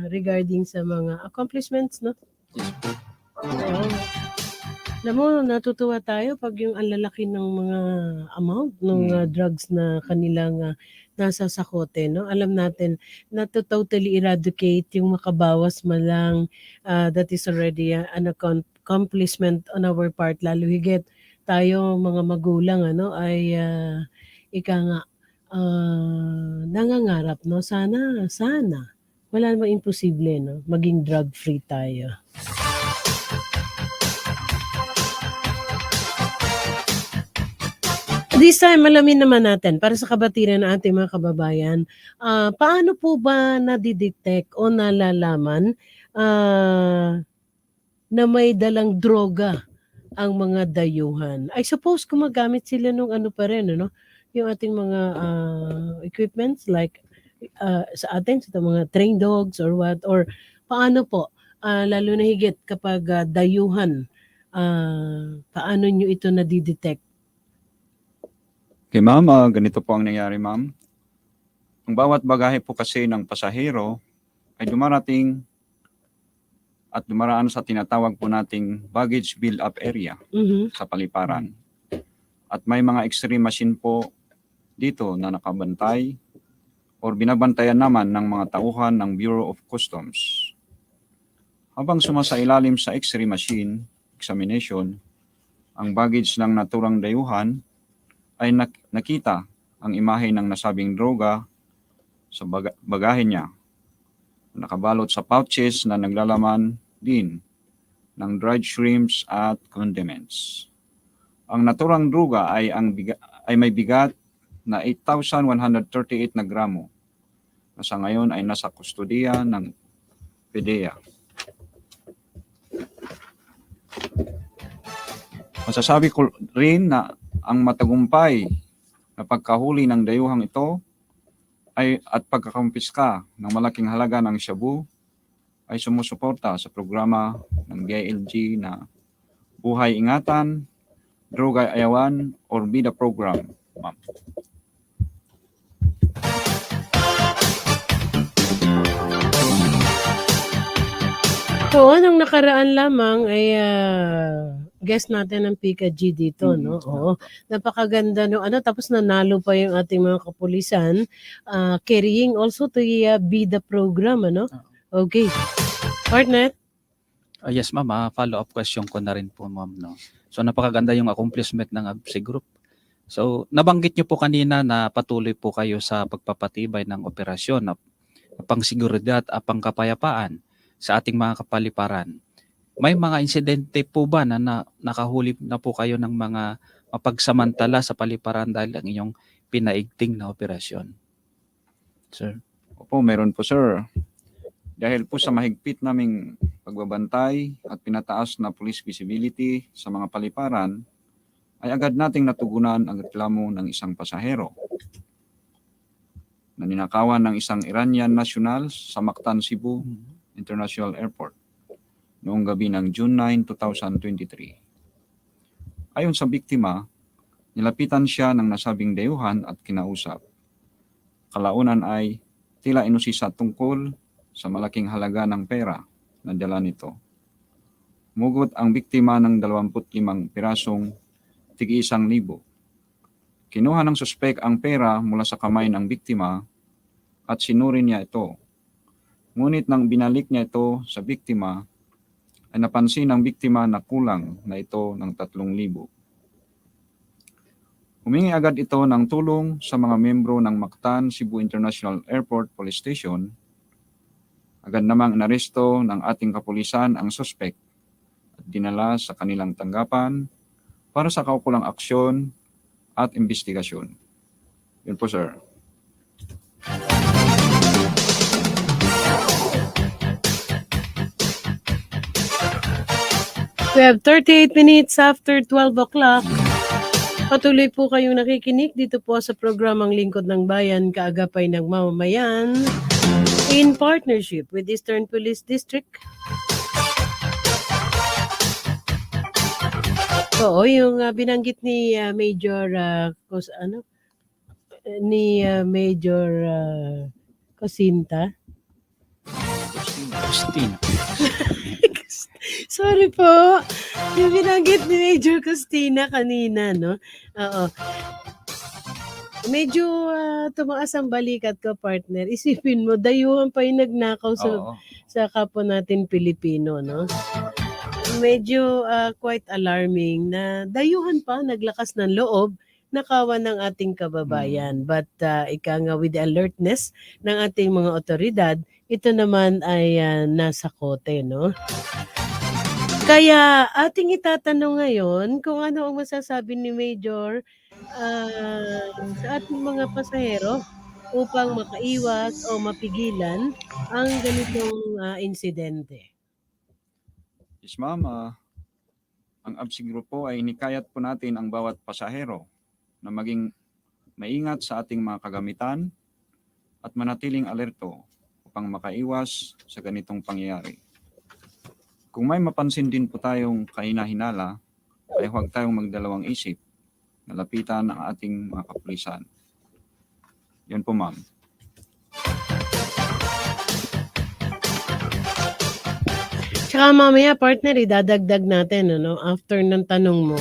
regarding sa mga accomplishments, no? Oo. Alam mo, natutuwa tayo pag yung ang lalaki ng mga amount ng drugs na kanilang nasa sakote, no? Alam natin na to totally eradicate yung makabawas man lang, that is already an accomplishment on our part, lalo higit tayo mga magulang ay ika nga nangangarap, no? Sana wala namang imposible, no? Maging drug free tayo. This time, alamin naman natin, para sa kabatiran ng ating mga kababayan, paano po ba nadidetect o nalalaman na may dalang droga ang mga dayuhan? I suppose gumagamit sila nung pa rin, yung ating mga equipments like sa atin, sa mga train dogs or what, or paano po, lalo na higit kapag dayuhan, paano nyo ito nadidetect? Okay, ma'am, ganito po ang nangyari, ma'am. Ang bawat bagahe po kasi ng pasahero ay dumarating at dumaraan sa tinatawag po nating baggage build-up area sa paliparan. At may mga X-ray machine po dito na nakabantay or binabantayan naman ng mga tauhan ng Bureau of Customs. Habang sumasailalim sa X-ray machine examination, ang baggage ng naturang dayuhan ay nakita ang imahe ng nasabing droga sa bagahe niya. Nakabalot sa pouches na naglalaman din ng dried shrimps at condiments. Ang naturang droga ay may bigat na 8,138 na gramo na sa ngayon ay nasa kustodiya ng PDEA. Masasabi ko rin na ang matagumpay na pagkahuli ng dayuhang ito at pagkakampiska ng malaking halaga ng shabu ay sumusuporta sa programa ng DILG na Buhay Ingatan, Droga Ayawan, or BIDA program. Ma'am. Oo, nung nakaraan lamang ay guest natin ang Pika G dito, no? Oo. Napakaganda no. Tapos nanalo pa yung ating mga kapulisan carrying also to BIDA program, Okay. Partner? Yes, ma'am. Follow-up question ko na rin po, ma'am. No? So, napakaganda yung accomplishment ng ABSI Group. So, nabanggit nyo po kanina na patuloy po kayo sa pagpapatibay ng operasyon na pangsiguridad at pangkapayapaan sa ating mga kapaliparan. May mga insidente po ba na nakahuli na po kayo ng mga mapagsamantala sa paliparan dahil ang inyong pinaigting na operasyon? Sir? Opo, meron po, sir. Dahil po sa mahigpit naming pagbabantay at pinataas na police visibility sa mga paliparan, ay agad nating natugunan ang reklamo ng isang pasahero na ninakawan ng isang Iranian national sa Mactan, Cebu International Airport noong gabi ng June 9, 2023. Ayon sa biktima, nilapitan siya ng nasabing dayuhan at kinausap. Kalaunan ay tila inusisa tungkol sa malaking halaga ng pera na dala nito. Mugot ang biktima ng 25 pirasong tig-1,000. Kinuha ng suspek ang pera mula sa kamay ng biktima at sinuri niya ito. Ngunit nang binalik niya ito sa biktima, ay napansin ng biktima na kulang na ito ng 3,000. Humingi agad ito ng tulong sa mga membro ng Mactan Cebu International Airport Police Station. Agad namang inaresto ng ating kapulisan ang suspek at dinala sa kanilang tanggapan para sa kaukulang aksyon at investigasyon. Yun po, sir. We have 38 minutes after 12 o'clock. Patuloy po kayong nakikinig dito po sa programang Lingkod ng Bayan, kaagapay ng mamamayan, in partnership with Eastern Police District. Oo, yung binanggit ni Major Major Cosinta. Christine. Sorry po. Yung binanggit ni Major Costina kanina, no? Oo. Medyo tumaas ang balikat ko, partner. Isipin mo, dayuhan pa yung nagnakaw Oo. sa kapwa natin Pilipino, no? Medyo quite alarming na dayuhan pa, naglakas ng loob, nakawan ng ating kababayan. But ika nga with the alertness ng ating mga otoridad, ito naman ay nasa kote, no? Kaya ating itatanong ngayon kung ano ang masasabi ni Major sa ating mga pasahero upang makaiwas o mapigilan ang ganitong insidente. Yes, ma'am. Ang ABSI Group po ay inikayat po natin ang bawat pasahero na maging maingat sa ating mga kagamitan at manatiling alerto upang makaiwas sa ganitong pangyayari. Kung may mapansin din po tayong kahina-hinala, ay huwag tayong magdalawang isip na lapitan ang ating mga kapulisan. Yan po, ma'am. Tsaka mamaya, partner, idadagdag natin, ano, after ng tanong mo,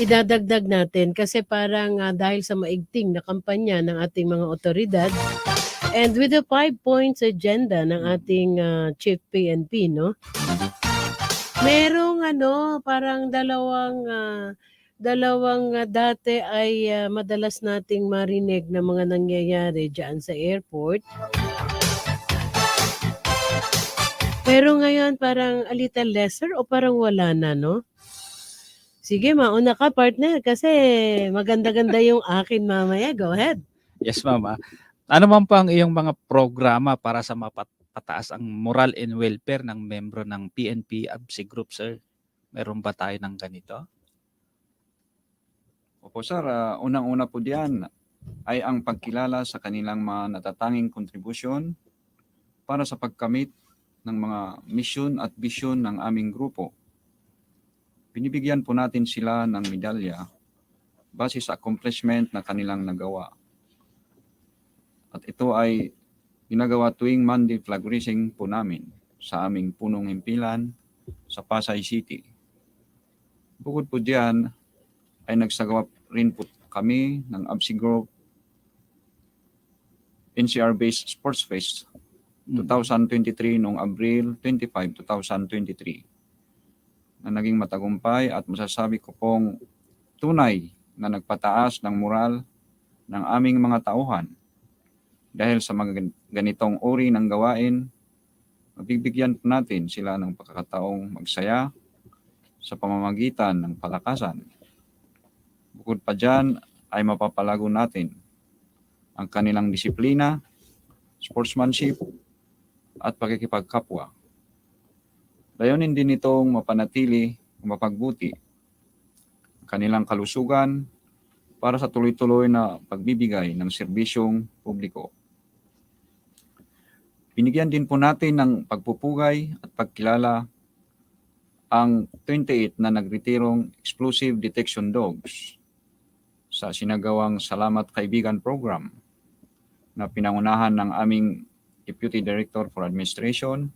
idadagdag natin kasi parang dahil sa maigting na kampanya ng ating mga otoridad and with the 5 points agenda ng ating Chief PNP, no? Merong parang dalawang dati ay madalas nating marinig na mga nangyayari diyan sa airport. Pero ngayon parang a little lesser o parang wala na, no? Sige, mauna ka, partner, kasi maganda-ganda yung akin mamaya. Go ahead. Yes, ma'am. Ano man po ang iyong mga programa para sa mapataas ang moral and welfare ng membro ng PNP ABSI Group, sir? Meron ba tayo ng ganito? Opo, sir. Unang-una po diyan ay ang pagkilala sa kanilang mga natatanging kontribusyon para sa pagkamit ng mga misyon at bisyon ng aming grupo. Binibigyan po natin sila ng medalya base sa accomplishment na kanilang nagawa. At ito ay ginagawa tuwing Monday flag raising po namin sa aming punong himpilan sa Pasay City. Bukod po diyan ay nagsagawa rin po kami ng ABSI Group NCR-based Sports Fest 2023 noong Abril 25, 2023 na naging matagumpay at masasabi ko pong tunay na nagpataas ng moral ng aming mga tauhan. Dahil sa mga ganitong uri ng gawain, mabibigyan po natin sila ng pagkakataong magsaya sa pamamagitan ng palakasan. Bukod pa dyan ay mapapalago natin ang kanilang disiplina, sportsmanship, at pakikipagkapwa. Layunin din itong mapanatili o mapagbuti ang kanilang kalusugan para sa tuloy-tuloy na pagbibigay ng serbisyong publiko. Binigyan din po natin ng pagpupugay at pagkilala ang 28 na nagretirong explosive detection dogs sa sinagawang Salamat Kaibigan Program na pinangunahan ng aming Deputy Director for Administration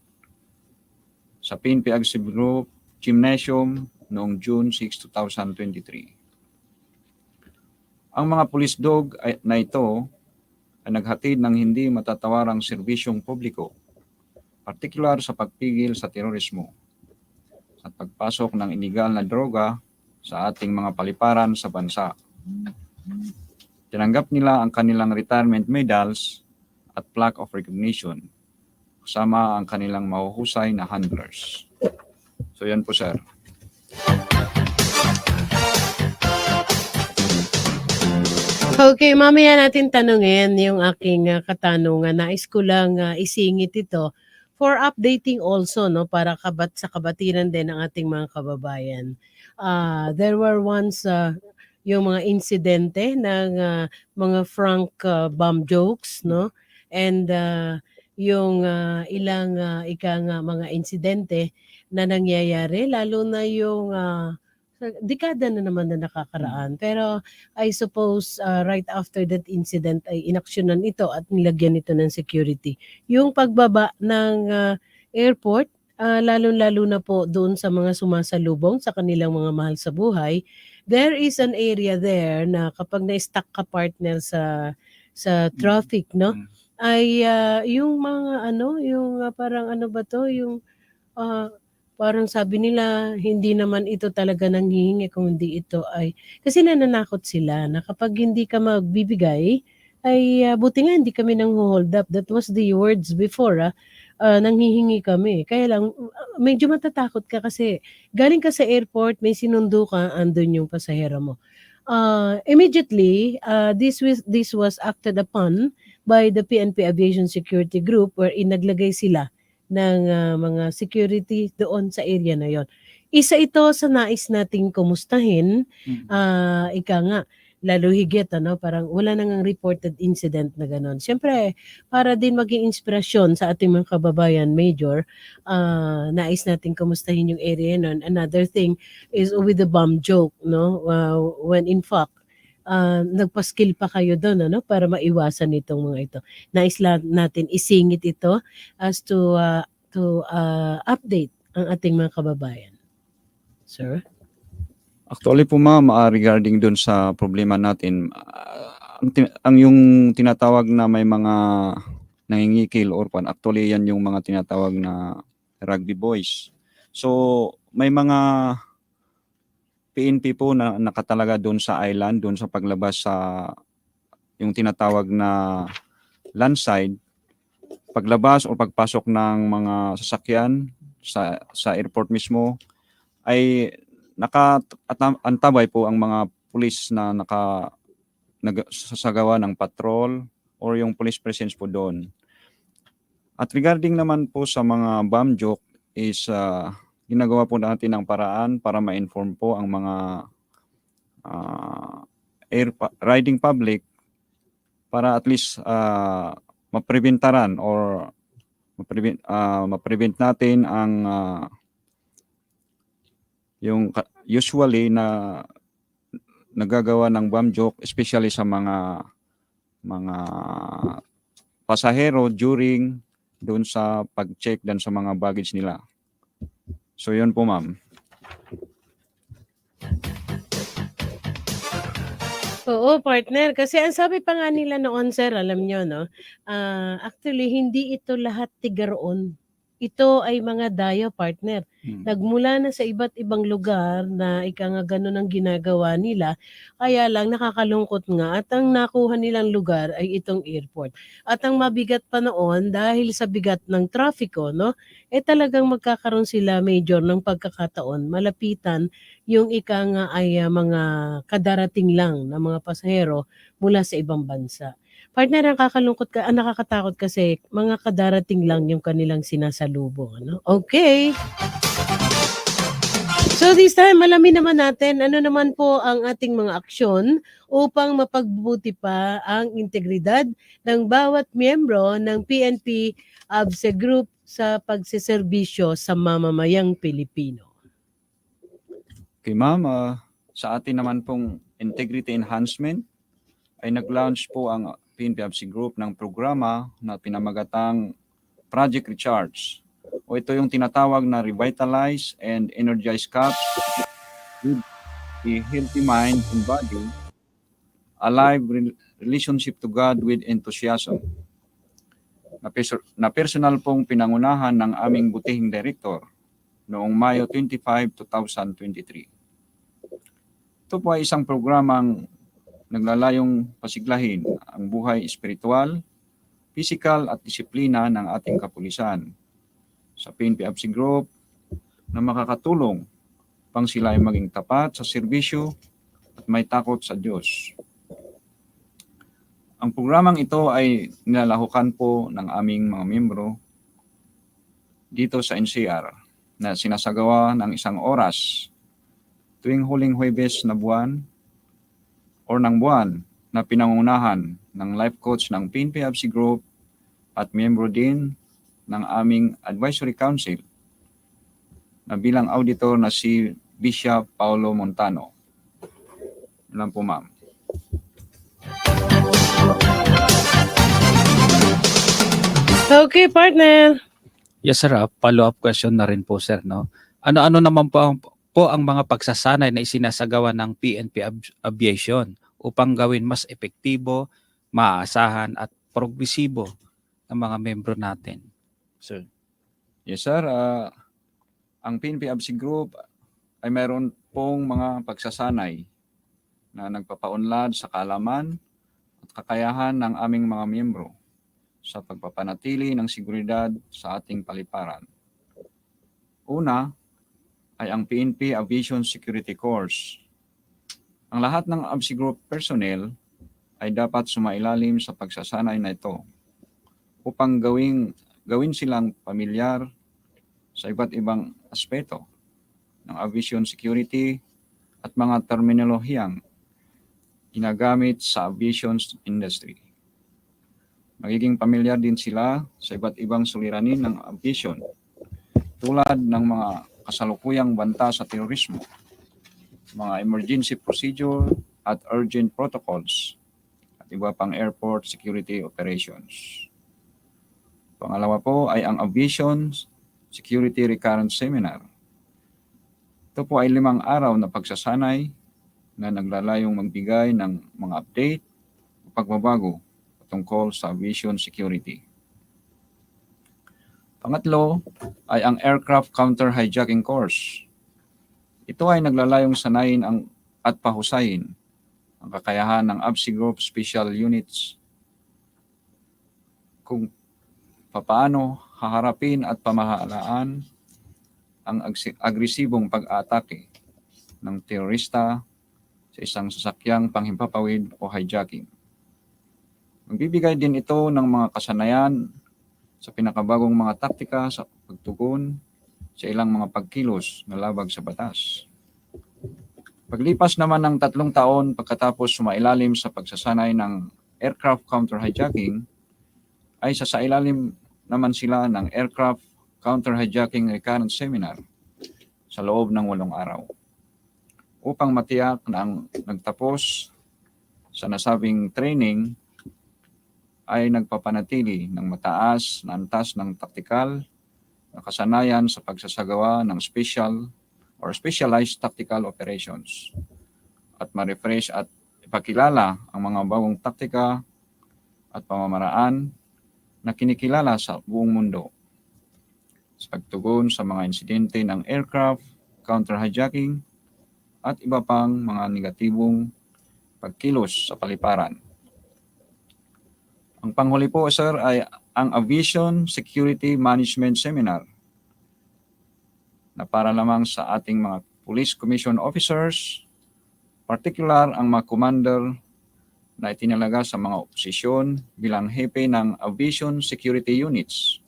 sa PNP ABSI Group Gymnasium noong June 6, 2023. Ang mga police dog na ito ay naghatid ng hindi matatawarang serbisyong publiko, partikular sa pagpigil sa terorismo at pagpasok ng iligal na droga sa ating mga paliparan sa bansa. Tinanggap nila ang kanilang retirement medals at plaque of recognition, kasama ang kanilang mahuhusay na handlers. So yan po, sir. Okay, mamaya natin tanungin yung aking katanungan. Nais ko lang isingit ito for updating also, no, para sa kabatiran din ng ating mga kababayan. There were once yung mga insidente ng mga frank bomb jokes, no? And yung ilang mga insidente na nangyayari, lalo na yung dekada na naman na nakakaraan. Pero I suppose right after that incident ay inaksyonan ito at nilagyan ito ng security. Yung pagbaba ng airport, lalo-lalo na po doon sa mga sumasalubong sa kanilang mga mahal sa buhay, there is an area there na kapag na-stuck ka partner sa traffic, no? Ay yung mga yung parang ano ba to, yung parang sabi nila hindi naman ito talaga nanghihingi kung hindi ito ay kasi nananakot sila na kapag hindi ka magbibigay ay buti nga hindi kami nang hold up. That was the words before nanghihingi kami. Kaya lang medyo matatakot ka kasi galing ka sa airport, may sinundo ka, andun yung pasahero mo. Immediately, this was acted upon by the PNP Aviation Security Group wherein naglagay sila ng mga security doon sa area na yon. Isa ito sa nais nating kumustahin, ika nga, lalo higit, parang wala nang reported incident na gano'n. Siyempre, para din maging inspirasyon sa ating mga kababayan, Major, nais nating kumustahin yung area nun. Another thing is with the bomb joke, no? When in fact, nagpa-skill pa kayo doon para maiwasan itong mga ito. Nais natin isingit ito as to update ang ating mga kababayan. Sir? Actually po ma'am, regarding dun sa problema natin, ang yung tinatawag na may mga nangingikil or actually yan yung mga tinatawag na rugby boys. So may mga PNP po na nakatalaga doon sa island, doon sa paglabas sa yung tinatawag na landside, paglabas o pagpasok ng mga sasakyan sa airport mismo ay nakaantabay po ang mga pulis na nagsasagawa ng patrol or yung police presence po doon. At regarding naman po sa mga bomb joke is ginagawa po natin ng paraan para ma-inform po ang mga riding public para at least mapreventaran or maprevent natin ang yung usually na nagagawa ng bomb joke, especially sa mga pasahero during doon sa pag-check dan sa mga baggage nila. So yun po ma'am. Oo, partner. Kasi ang sabi pa nga nila noon, sir, alam nyo, no? Actually, hindi ito lahat tigaroon. Ito ay mga dayo, partner. Nagmula na sa iba't ibang lugar na ika nga ganun ang ginagawa nila. Kaya lang nakakalungkot nga at ang nakuha nilang lugar ay itong airport. At ang mabigat pa noon dahil sa bigat ng trafiko, no? Talagang magkakaroon sila major ng pagkakataon. Malapitan yung ika nga ay mga kadarating lang na mga pasahero mula sa ibang bansa. Partner, ang nakakatakot kasi mga kadarating lang yung kanilang sinasalubong. Okay. So this time, malamin naman natin ano naman po ang ating mga aksyon upang mapagbuti pa ang integridad ng bawat miyembro ng PNP ABSE Group sa pagseserbisyo sa mamamayang Pilipino. Okay ma'am, sa atin naman pong integrity enhancement ay nag-launch po ang PNP ABSE Group ng programa na pinamagatang Project Recharge. O ito yung tinatawag na Revitalize and Energize Cups with a healthy mind and body, a live relationship to God with enthusiasm. Na personal pong pinangunahan ng aming butihing director noong Mayo 25, 2023. Ito po ay isang programang naglalayong pasiglahin ang buhay espiritual, physical at disiplina ng ating kapulisan sa PNP ABSE Group na makakatulong pang sila ay maging tapat sa serbisyo at may takot sa Diyos. Ang programang ito ay nilalahukan po ng aming mga miyembro dito sa NCR na sinasagawa ng 1 oras tuwing huling Huwebes na buwan or ng buwan na pinangunahan ng life coach ng PNP ABSE Group at miyembro din ng aming advisory council na bilang auditor na si Bishop Paulo Montano. Yun lang po, ma'am. Okay, partner. Yes sir, follow-up question na rin po sir, no? Ano-ano naman po ang mga pagsasanay na isinasagawa ng PNP Aviation upang gawin mas epektibo, maaasahan at progresibo ang mga membro natin? Sir. Yes, sir. Ang PNP ABSI Group ay mayroon pong mga pagsasanay na nagpapaunlad sa kaalaman at kakayahan ng aming mga miyembro sa pagpapanatili ng seguridad sa ating paliparan. Una ay ang PNP Aviation Security Course. Ang lahat ng ABSI Group personnel ay dapat sumailalim sa pagsasanay na ito upang gawin silang pamilyar sa iba't ibang aspeto ng aviation security at mga terminolohiyang ginagamit sa aviation industry. Magiging pamilyar din sila sa iba't ibang suliranin ng aviation tulad ng mga kasalukuyang banta sa terorismo, mga emergency procedure at urgent protocols at iba pang airport security operations. Pangalawa po ay ang Aviation Security Recurrent Seminar. Ito po ay 5 araw na pagsasanay na naglalayong magbigay ng mga update o pagbabago tungkol sa aviation security. Pangatlo ay ang Aircraft Counter-Hijacking Course. Ito ay naglalayong sanayin at pahusayin ang kakayahan ng ABSI Group Special Units kung papaano haharapin at pamahalaan ang agresibong pag-atake ng terorista sa isang sasakyang panghimpapawid o hijacking. Magbibigay din ito ng mga kasanayan sa pinakabagong mga taktika sa pagtugon sa ilang mga pagkilos na labag sa batas. Paglipas naman ng 3 taon pagkatapos sumailalim sa pagsasanay ng aircraft counter-hijacking, ay sasailalim naman sila ng Aircraft Counter-Hijacking Recurrent Seminar sa loob ng 8 araw upang matiyak na ang nagtapos sa nasabing training ay nagpapanatili ng mataas na antas ng taktikal na kasanayan sa pagsasagawa ng special or specialized tactical operations at ma-refresh at ipakilala ang mga bagong taktika at pamamaraan na kinikilala sa buong mundo sa pagtugon sa mga insidente ng aircraft, counter-hijacking at iba pang mga negatibong pagkilos sa paliparan. Ang panghuli po, sir, ay ang Aviation Security Management Seminar na para lamang sa ating mga Police Commission Officers, particular ang mga commander na itinalaga sa mga posisyon bilang hepe ng Aviation Security Units,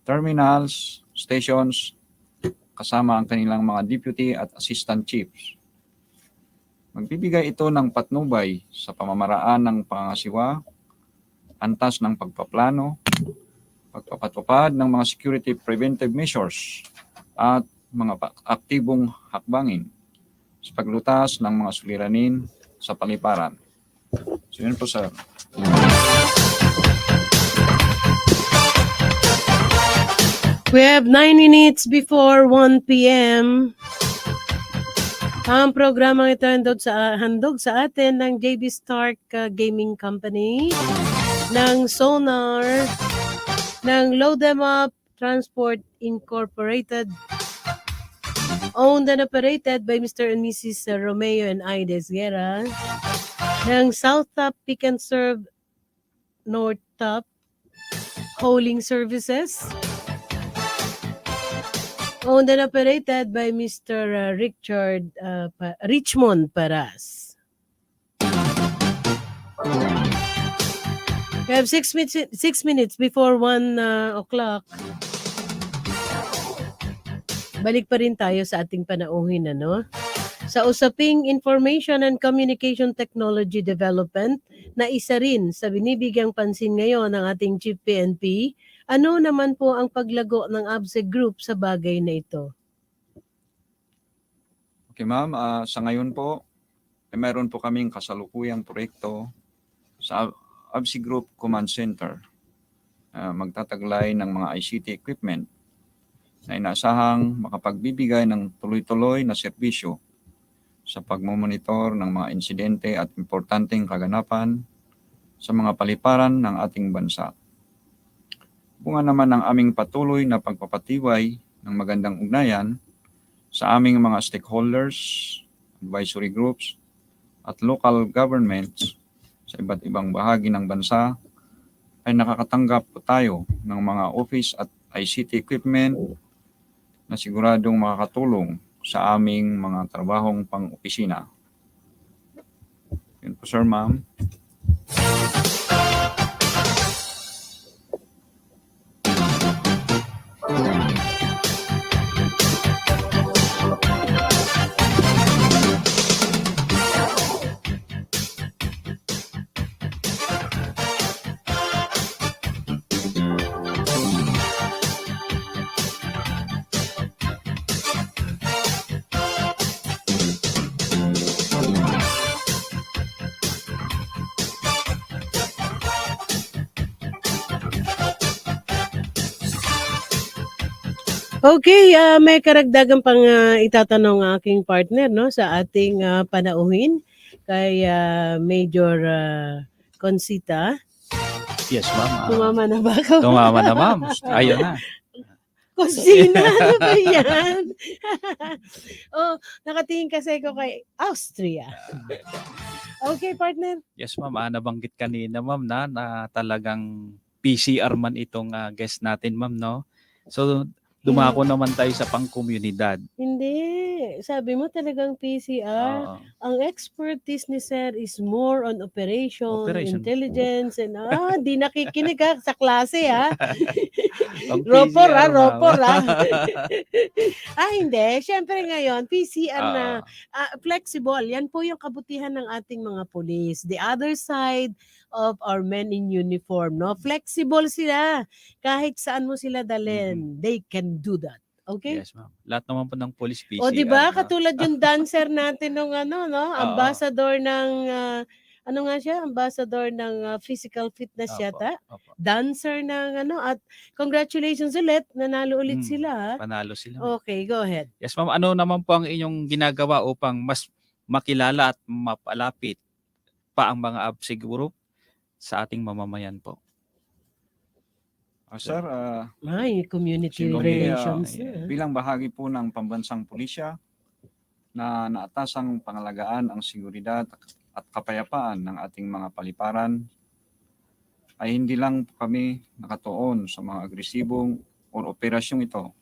terminals, stations, kasama ang kanilang mga deputy at assistant chiefs. Magbibigay ito ng patnubay sa pamamaraan ng pangasiwa, antas ng pagpaplano, pagpapatupad ng mga security preventive measures at mga aktibong hakbangin sa paglutas ng mga suliranin sa paliparan. So yun po, sir. We have 9 minutes before 1 p.m. Ang programang ito handog sa atin ng JB Stark Gaming Company, ng Sonar, ng Load Them Up Transport Incorporated, owned and operated by Mr. and Mrs. Romeo and Aides Guerra, ng South Top Pick and Serve North Top Hauling Services, owned and operated by Mr. Richmond Paras. We have 6 minutes before 1 o'clock. Balik pa rin tayo sa ating panauhin, ano? Sa usaping Information and Communication Technology Development na isa rin sa binibigyang pansin ngayon ng ating Chief PNP, ano naman po ang paglago ng ABSE Group sa bagay na ito? Okay, ma'am. Sa ngayon po, mayroon po kaming kasalukuyang proyekto sa ABSI Group Command Center. Magtataglay ng mga ICT equipment na inaasahang makapagbibigay ng tuloy-tuloy na serbisyo sa pagmomonitor ng mga insidente at importanteng kaganapan sa mga paliparan ng ating bansa. Bunga naman ng aming patuloy na pagpapatiway ng magandang ugnayan sa aming mga stakeholders, advisory groups, at local governments sa iba't ibang bahagi ng bansa, ay nakakatanggap po tayo ng mga office at ICT equipment na siguradong makakatulong sa aming mga trabahong pang-opisina. Yun po, sir, ma'am. Okay, may karagdagan pang itatanong ang aking partner no sa ating panauhin kay Major Consita. Yes, ma'am. Tumama na ba ako? Tumama na, ma'am. Ayun na. Kusina, ano ba yan? Oh, nakatingin kasi ko kay Austria. Okay, partner. Yes, ma'am. Nabanggit kanina, ma'am, na talagang PCR man itong guest natin, ma'am, no? So, dumako naman tayo sa pang-komunidad. Hindi. Sabi mo talagang PCR. Oo. Ang expertise ni Sir is more on operation. Operation. Intelligence, and di nakikinig sa klase Pang Ropor PCR, ma'am. ropor hindi. Siyempre ngayon, PCR na flexible. Yan po yung kabutihan ng ating mga pulis. The other side of our men in uniform, no? Flexible sila. Kahit saan mo sila dalhin, they can do that. Okay? Yes, ma'am. Lahat naman po ng police PCR. O di ba no? katulad yung dancer natin nung ambassador ng ambassador ng physical fitness Opo, yata. opo. Dancer ng at congratulations ulit, nanalo ulit sila. Panalo sila. Okay, go ahead. Yes, ma'am. Ano naman po ang inyong ginagawa upang mas makilala at mapalapit pa ang mga ABSI Group sa ating mamamayan po? Sir, May community Siguro, relations bilang bahagi po ng pambansang pulisya na naatasang pangalagaan ang seguridad at kapayapaan ng ating mga paliparan, ay hindi lang po kami nakatuon sa mga agresibong o operasyong ito.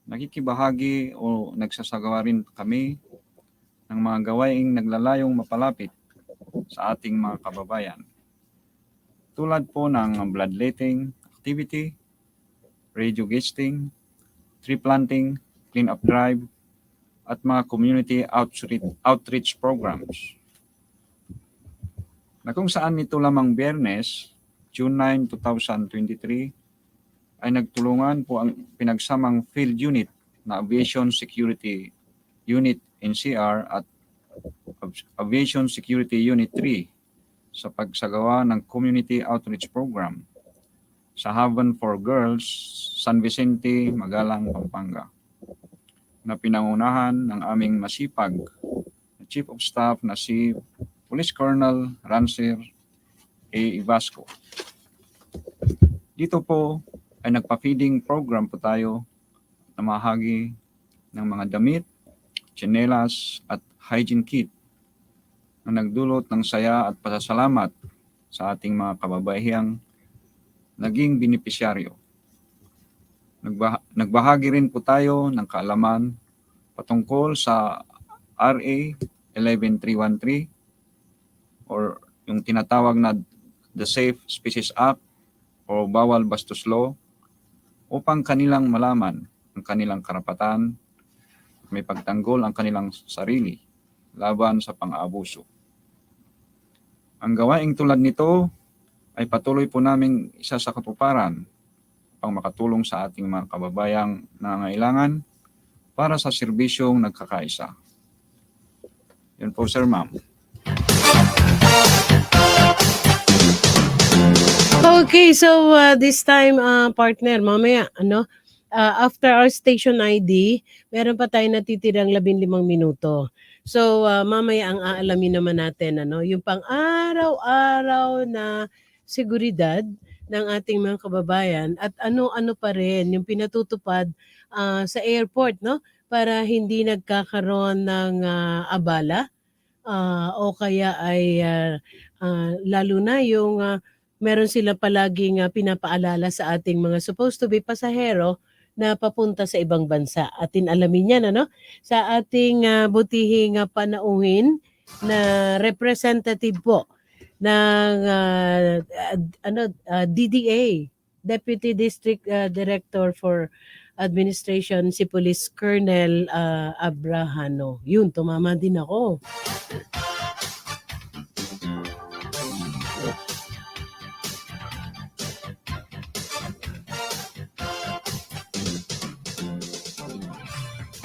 Nakikibahagi o nagsasagawa rin kami ng mga gawaing naglalayong mapalapit sa ating mga kababayan. Tulad po ng bloodletting activity, radio guesting, tree planting, clean-up drive, at mga community outreach programs. Na kung saan nito lamang Biyernes, June 9, 2023, ay nagtulungan po ang pinagsamang field unit na Aviation Security Unit NCR at Aviation Security Unit 3 sa pagsagawa ng Community Outreach Program sa Haven for Girls, San Vicente, Magalang, Pampanga, na pinangunahan ng aming masipag na Chief of Staff na si Police Colonel Rancer A. Ivasco. Dito po ay nagpa-feeding program po tayo na mahagi ng mga damit, tsinelas at hygiene kit na nagdulot ng saya at pasasalamat sa ating mga kababayang naging benepisyaryo. Nagbahagi rin po tayo ng kaalaman patungkol sa RA 11313 or yung tinatawag na the Safe Species Act o Bawal Bastos Law upang kanilang malaman ang kanilang karapatan at may pagtanggol ang kanilang sarili laban sa pang-aabuso. Ang gawaing tulad nito ay patuloy po naming isa sa katuparan pang makatulong sa ating mga kababayang nangangailangan para sa serbisyong nagkakaisa. Yun po, sir, ma'am. Okay, so this time, partner, mamaya, after our station ID, meron pa tayo natitirang 15 minuto. So, mamaya ang aalamin naman natin, yung pang-araw-araw na seguridad ng ating mga kababayan at ano-ano pa rin yung pinatutupad sa airport, no? Para hindi nagkakaroon ng abala o kaya ay lalo na yung meron sila palaging pinapaalala sa ating mga supposed to be pasahero na papunta sa ibang bansa. Atin alamin yan, sa ating butihing panauhin na representative po ng DDA, Deputy District Director for Administration, si Police Colonel Abrahano. Yun, tumama din ako.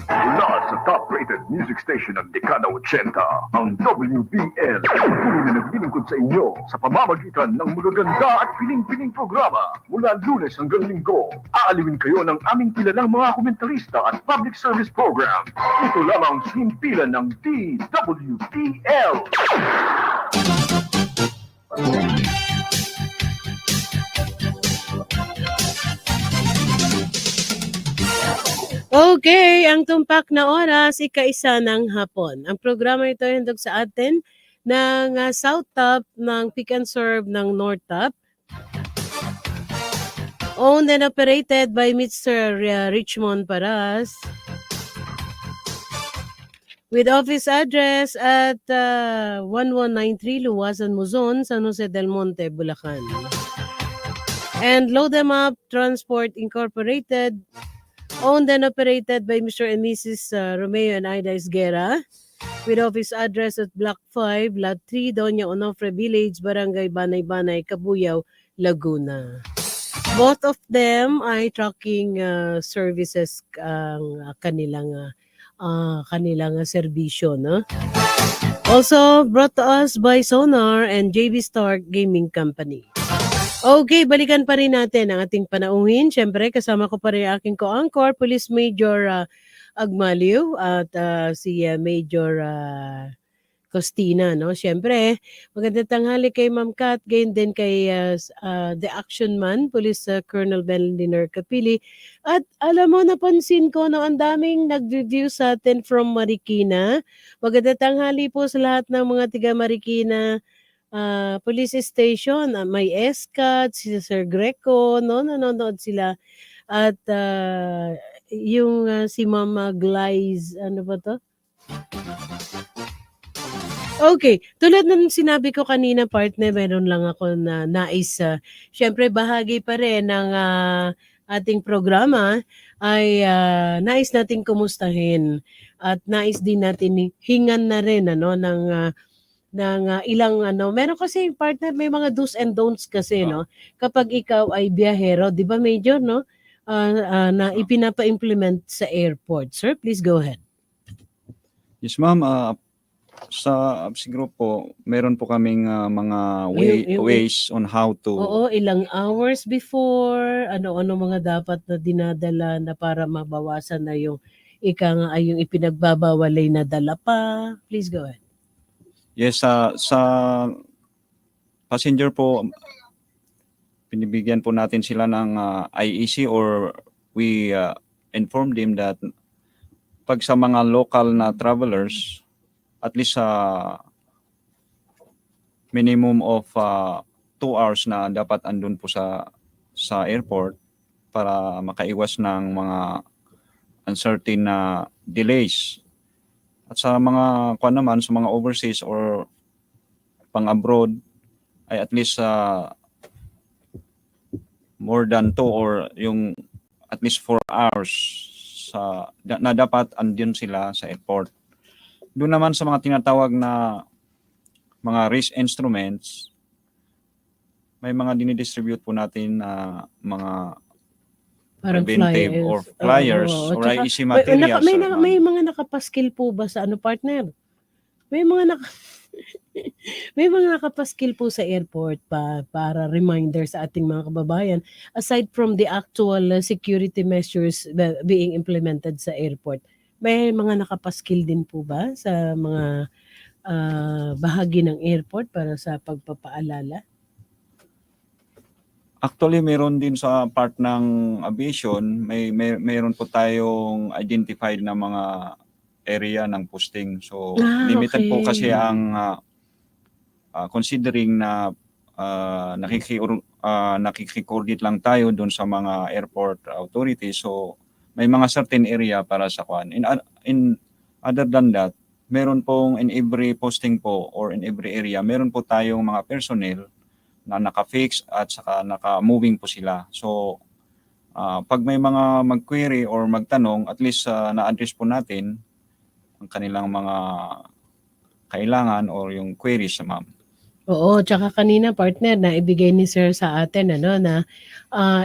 Mula sa top-rated music station ng Dekada 80, ang WBL. Patuloy na naglilingkod sa inyo sa pamamagitan ng magaganda at piling-piling programa. Mula Lunes hanggang Linggo, aaliwin kayo ng aming kilalang mga komentarista at public service program. Ito lamang himpilan ng DWBL. Okay, ang tumpak na oras, 1:00 ng hapon. Ang programa ito ay handog sa atin ng South Top, ng Pick and Serve ng North Top. Owned and operated by Mr. Richmond Paras. With office address at 1193 Luwasan Luzon, San Jose del Monte, Bulacan. And Load Them Up Transport Incorporated, owned and operated by Mr. and Mrs. Romeo and Ida Esguera, with office address at Block 5, Lot 3, Doña Onofre Village, Barangay Banay-Banay, Cabuyao, Laguna. Both of them ay trucking services ang kanilang serbisyo, no? Also brought to us by Sonar and JB Stark Gaming Company. Okay, balikan pa rin natin ang ating panauhin. Siyempre, kasama ko pa rin ang aking co-anchor, Police Major Agmaliw at si Major Costina, no? Siyempre, magandang tanghali kay Ma'am Kat, gayon din kay the Action Man, Police Colonel Benliner Capili. At alam mo, napansin ko na ang daming nag-review sa atin from Marikina. Magandang tanghali po sa lahat ng mga tiga Marikina police station. May SCAT, si Sir Greco, no? Nanonood sila. At yung si Mama Glize, ano ba to? Okay, tulad ng sinabi ko kanina, partner, meron lang ako na nais. Siyempre, bahagi pa rin ng ating programa ay nais nating kumustahin at nais din natin hingan na rin ng ilang meron kasi partner, may mga do's and don'ts kasi, no? Kapag ikaw ay biyahero, 'di ba, Major, no? Na ipinapa-implement sa airport. Sir, please go ahead. Yes, ma'am. Sa ABSI Group po, meron po kaming mga ways on how to... Oo, ilang hours before, ano-ano mga dapat na dinadala na para mabawasan na yung yung ipinagbabawalay na dala pa. Please go ahead. Yes, sa passenger po, pinibigyan po natin sila ng IEC or we inform them that pag sa mga local na travelers, at least minimum of 2 hours na dapat andun po sa airport para makaiwas ng mga uncertain na delays. At sa mga sa mga overseas or pang-abroad ay at least more than 2 or yung at least 4 hours na dapat andun sila sa airport. Doon naman sa mga tinatawag na mga risk instruments, may mga dinidistribute po natin na mga Parang preventive flyers. or flyers or Tsaka, IEC materials. may mga nakapaskil po ba sa partner? May mga may mga nakapaskil po sa airport para reminder sa ating mga kababayan aside from the actual security measures being implemented sa airport. May mga nakapaskil din po ba sa mga bahagi ng airport para sa pagpapaalala? Actually, meron din sa part ng aviation, mayroon po tayong identified na mga area ng posting. So, limited po kasi Okay. ang considering na nakiki-coordinate lang tayo doon sa mga airport authorities. So, may mga certain area para sa kwan. In other than that, meron pong in every posting po or in every area, meron po tayong mga personnel na naka-fix at saka naka-moving po sila. So, pag may mga mag-query or magtanong, at least na-address po natin ang kanilang mga kailangan or yung queries, ma'am. Oo, tsaka kanina partner na ibigay ni sir sa atin na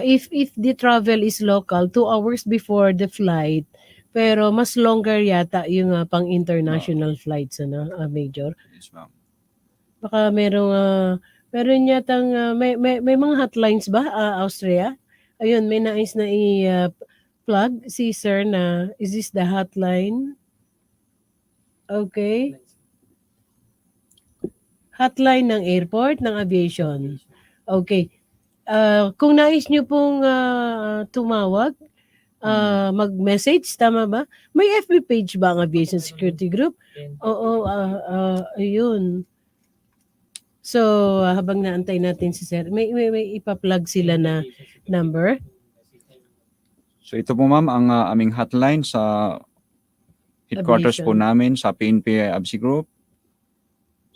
if the travel is local 2 hours before the flight pero mas longer yata yung pang international flights major. Yes, ma'am. Baka meron yatang may mga hotlines ba Austria? Ayun, may nais na plug si sir na is this the hotline? Okay. Hotline ng airport, ng aviation. Okay. Kung nais nyo pong tumawag, mag-message, tama ba? May FB page ba ang Aviation Security Group? Oo, ayun. So, habang naantay natin si sir, may ipa-plug sila na number? So ito po ma'am ang aming hotline sa headquarters po Aviation. namin sa PNP ABSI Group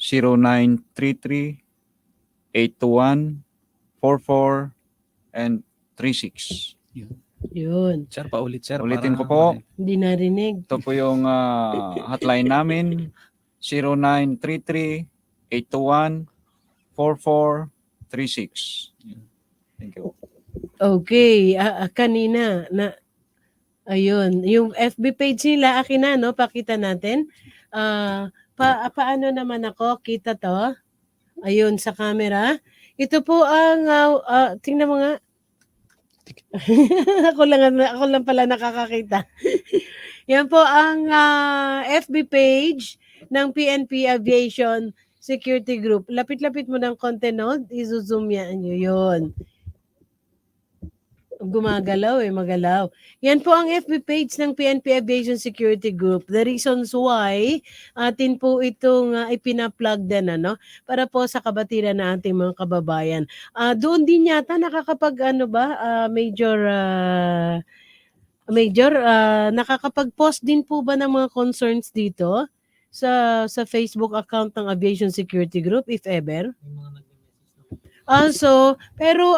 0933-821-44 and 36. Yun. Sir, paulit sir. Ulitin ko para po. Hindi narinig. Ito po yung hotline namin 0933-821-4436. Thank you. Okay, kanina na ayun, yung FB page nila akin na pakita natin. Paano naman ako kita to? Ayun sa camera. Ito po ang tingnan mo nga. ako lang pala nakakakita. Yan po ang FB page ng PNP Aviation Security Group. Lapit-lapit mo ng konti, no? I-zoom yan nyo yun. Gumagalaw magalaw. Yan po ang FB page ng PNP Aviation Security Group. The reasons why atin po itong ipina-plug din para po sa kabatiran ng ating mga kababayan. Doon din yata nakakapag Major, nakakapag-post din po ba ng mga concerns dito sa Facebook account ng Aviation Security Group if ever? Also, pero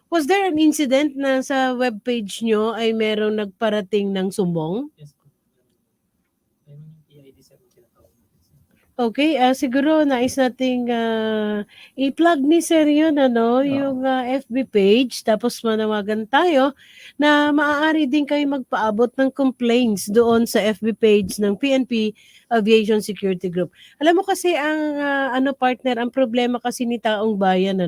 was there an incident na sa webpage nyo ay merong nagparating ng sumbong? Okay, siguro nais nating i-plug ni Sir yun, yung FB page, tapos manawagan tayo na maaari din kayo magpaabot ng complaints doon sa FB page ng PNP Aviation Security Group. Alam mo kasi ang partner, ang problema kasi ni taong bayan,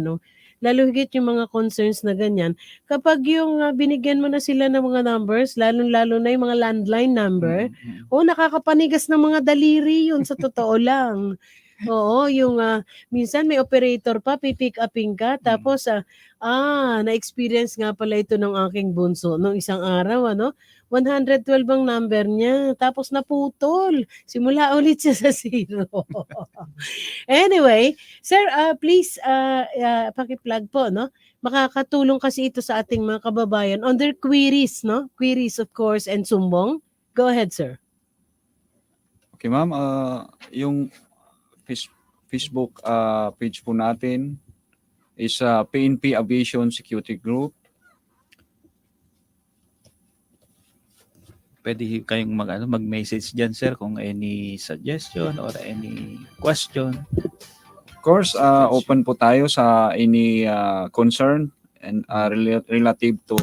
lalo higit yung mga concerns na ganyan. Kapag yung binigyan mo na sila ng mga numbers, lalo na yung mga landline number, nakakapanigas ng mga daliri yun sa totoo lang. Oo, yung minsan may operator pa, pipick upin ka, tapos na-experience nga pala ito ng aking bunso nung isang araw, 112 ang number niya, tapos naputol. Simula ulit siya sa 0. Anyway, sir, please paki-plug po, makakatulong kasi ito sa ating mga kababayan on their queries, queries of course and sumbong. Go ahead, sir. Okay, ma'am, yung Facebook page po natin is PNP Aviation Security Group. Pwede kayong mag-message dyan, sir, kung any suggestion or any question. Of course, open po tayo sa any concern and relative to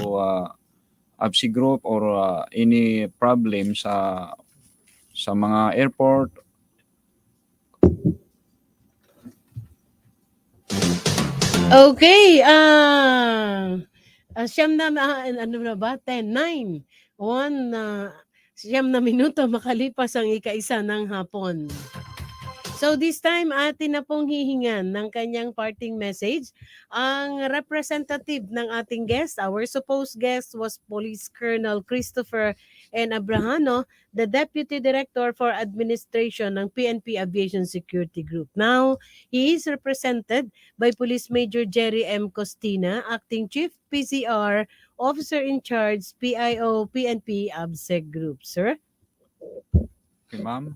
ABSI Group or any problem sa mga airport Okay, siyam na, ano na ba? 10, 9, 1, siyam na minuto makalipas ang ika-isa ng hapon. So this time, atin na pong hihingan ng kanyang parting message ang representative ng ating guest. Our supposed guest was Police Colonel Christopher N. Abrahano, the Deputy Director for Administration ng PNP Aviation Security Group. Now, he is represented by Police Major Jerry M. Costina, Acting Chief PCR, Officer in Charge, PIO, PNP ABSEC Group. Sir? Okay, ma'am.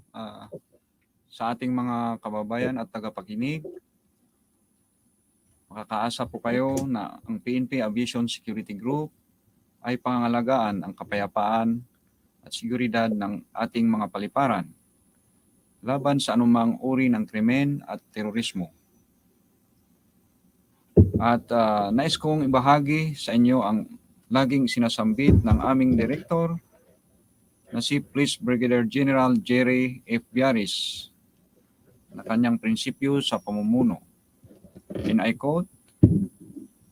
Sa ating mga kababayan at tagapakinig, makakaasa po kayo na ang PNP Aviation Security Group ay pangangalagaan ang kapayapaan at seguridad ng ating mga paliparan laban sa anumang uri ng krimen at terorismo. At nais kong ibahagi sa inyo ang laging sinasambit ng aming direktor na si Police Brigadier General Jerry F. Biaris na kanyang prinsipyo sa pamumuno. And I quote,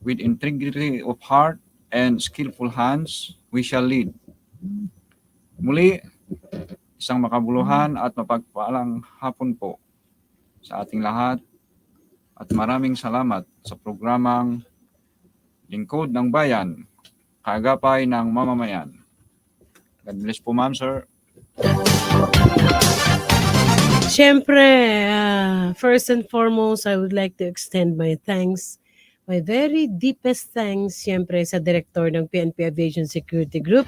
"With integrity of heart and skillful hands, we shall lead." Muli, isang makabuluhan at mapagpaalang hapon po sa ating lahat at maraming salamat sa programang Lingkod ng Bayan, Kaagapay ng Mamamayan. God bless po, ma'am, sir. Siyempre, first and foremost, I would like to extend my thanks, my very deepest thanks, siyempre sa Director ng PNP Aviation Security Group,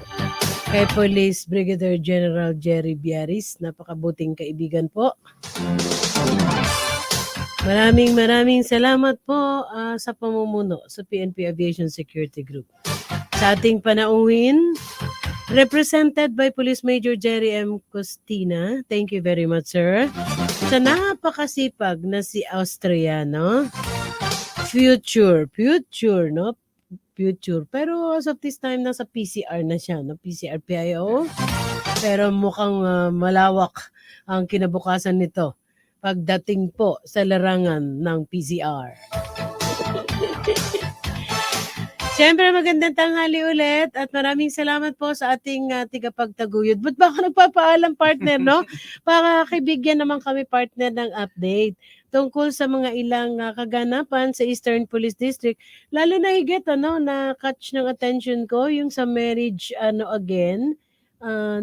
kay Police Brigadier General Jerry Biaris. Napakabuting kaibigan po. Maraming salamat po sa pamumuno sa PNP Aviation Security Group. Sa ating panauhin, represented by Police Major Jerry M. Costina. Thank you very much, sir. Sa napakasipag na si Austriano. Future, no? Future. Pero as of this time, nasa PCR na siya, no? PCR PIO. Pero mukhang malawak ang kinabukasan nito pagdating po sa larangan ng PCR. Siyempre, magandang tanghali ulit at maraming salamat po sa ating tigapagtaguyod. Ba't ba ako nagpapaalam, partner, no? Para kibigyan naman kami, partner, ng update tungkol sa mga ilang kaganapan sa Eastern Police District. Lalo na higit, na-catch ng attention ko yung sa marriage, again.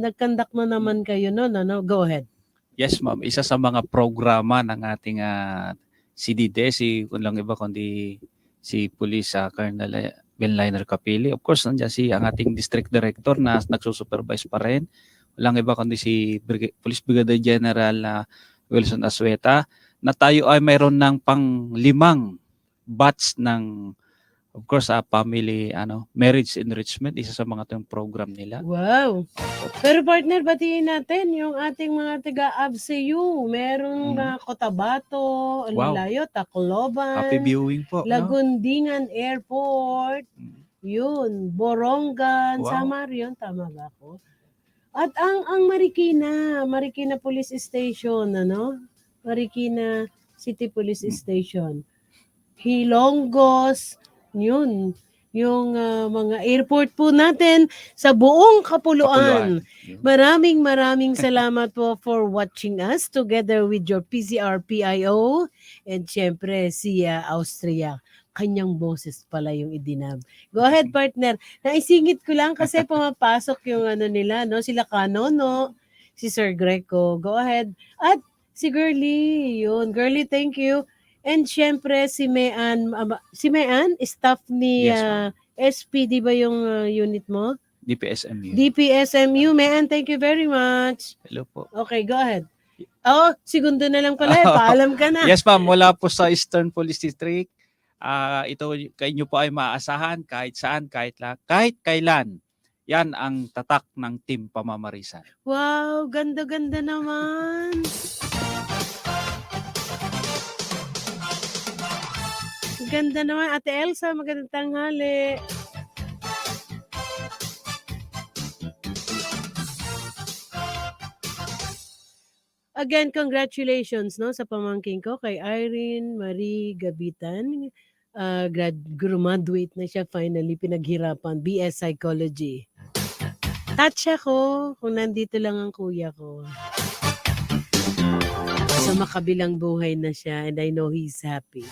Nag-conduct na naman kayo, no? Go ahead. Yes, ma'am. Isa sa mga programa ng ating CDD, kung lang iba kundi si Police Colonel Benliner Capili. Of course, nandiyan ang ating District Director na nagsusupervise pa rin. Walang iba kundi si Police Brigadier General Wilson Asueta na tayo ay mayroon ng pang-5 batch ng, of course, family marriage enrichment. Isa sa mga itong program nila. Wow! Pero partner, batiin natin yung ating mga taga-ABSEU. Merong Cotabato, Layo, Tacloban. Happy viewing po. Lagundingan Airport. Yun, Borongan, Wow. Samar yun, tama ba ako? At ang Marikina Police Station, Marikina City Police Station. Hilongos, yun, yung mga airport po natin sa buong Kapuluan. Maraming salamat po for watching us together with your PCR PIO and syempre si Austria. Kanyang boses pala yung idinab. Go ahead, partner. Naisingit ko lang kasi pumapasok yung nila, no? Sila Kanono, si Sir Greco. Go ahead. At si Girlie, yun. Girlie, thank you. And syempre si Mayan, staff ni Yes, SPD ba yung unit mo? DPSMU. DPSMU, Mayan, thank you very much. Hello po. Okay, go ahead. Oh, segundo na lang pala. Paalam ka na. Yes, ma'am. Mula po sa Eastern Police District, ito kayo po ay maaasahan kahit saan, kahit kailan. Yan ang tatak ng Team Pamamarisan. Wow, ganda-ganda naman. Ganda naman. Ate Elsa, magandang tanghali. Again, congratulations sa pamangkin ko kay Irene Marie Gabitan. graduate na siya finally, pinaghirapan, BS Psychology. Touch ako kung nandito lang ang kuya ko. Sa makabilang buhay na siya and I know he's happy.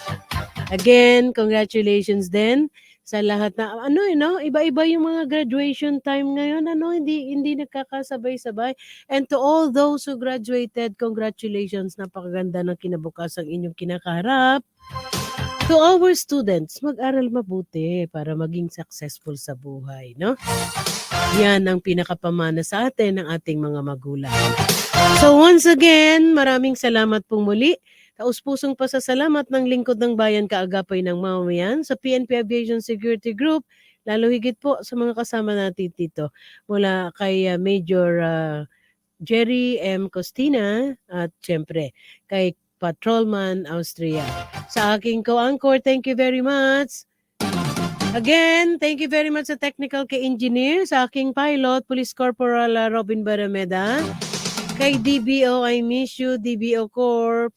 Again, congratulations din sa lahat na iba-iba yung mga graduation time ngayon, hindi nagkakasabay-sabay. And to all those who graduated, congratulations, napakaganda ng kinabukasang inyong kinakaharap. To our students, mag-aral mabuti para maging successful sa buhay, no? Yan ang pinakapamana sa atin ng ating mga magulang. So once again, maraming salamat pong muli. Taus-pusong pasasalamat ng lingkod ng bayan kaagapay ng mamamayan sa PNP Aviation Security Group, lalo higit po sa mga kasama natin dito mula kay Major Jerry M. Costina at syempre kay Patrolman Austria. Sa aking co-anchor, thank you very much. Again, thank you very much sa technical kay engineer, sa aking pilot, Police Corporal Robin Barameda, kay DBO, I miss you, DBO Corp.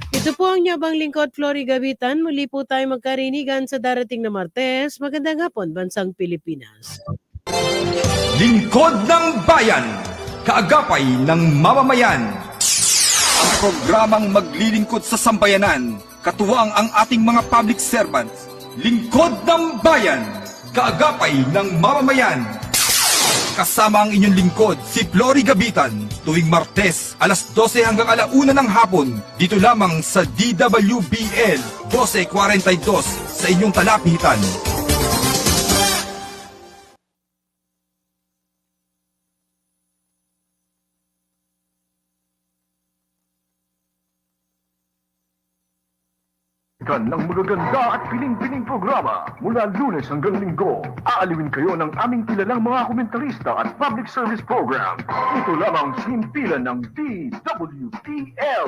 Ito po ang Nyabang Lingkod, Flory Gavitan. Muli po tayo magkarinigan sa darating na Martes. Magandang hapon, Bansang Pilipinas. Lingkod ng Bayan, kaagapay ng mamamayan. Ang programang maglilingkod sa sambayanan, katuwang ang ating mga public servants. Lingkod ng Bayan, kaagapay ng mamamayan. Kasama ang inyong lingkod, si Flory Gavitan, tuwing Martes, alas 12 hanggang alauna ng hapon, dito lamang sa DWBL 1242 sa inyong talapitan. Ng magaganda at piling-piling programa mula Lunes hanggang Linggo. Aaliwin kayo ng aming kilalang mga komentarista at public service program. Ito lamang sa himpilan ng DWPL.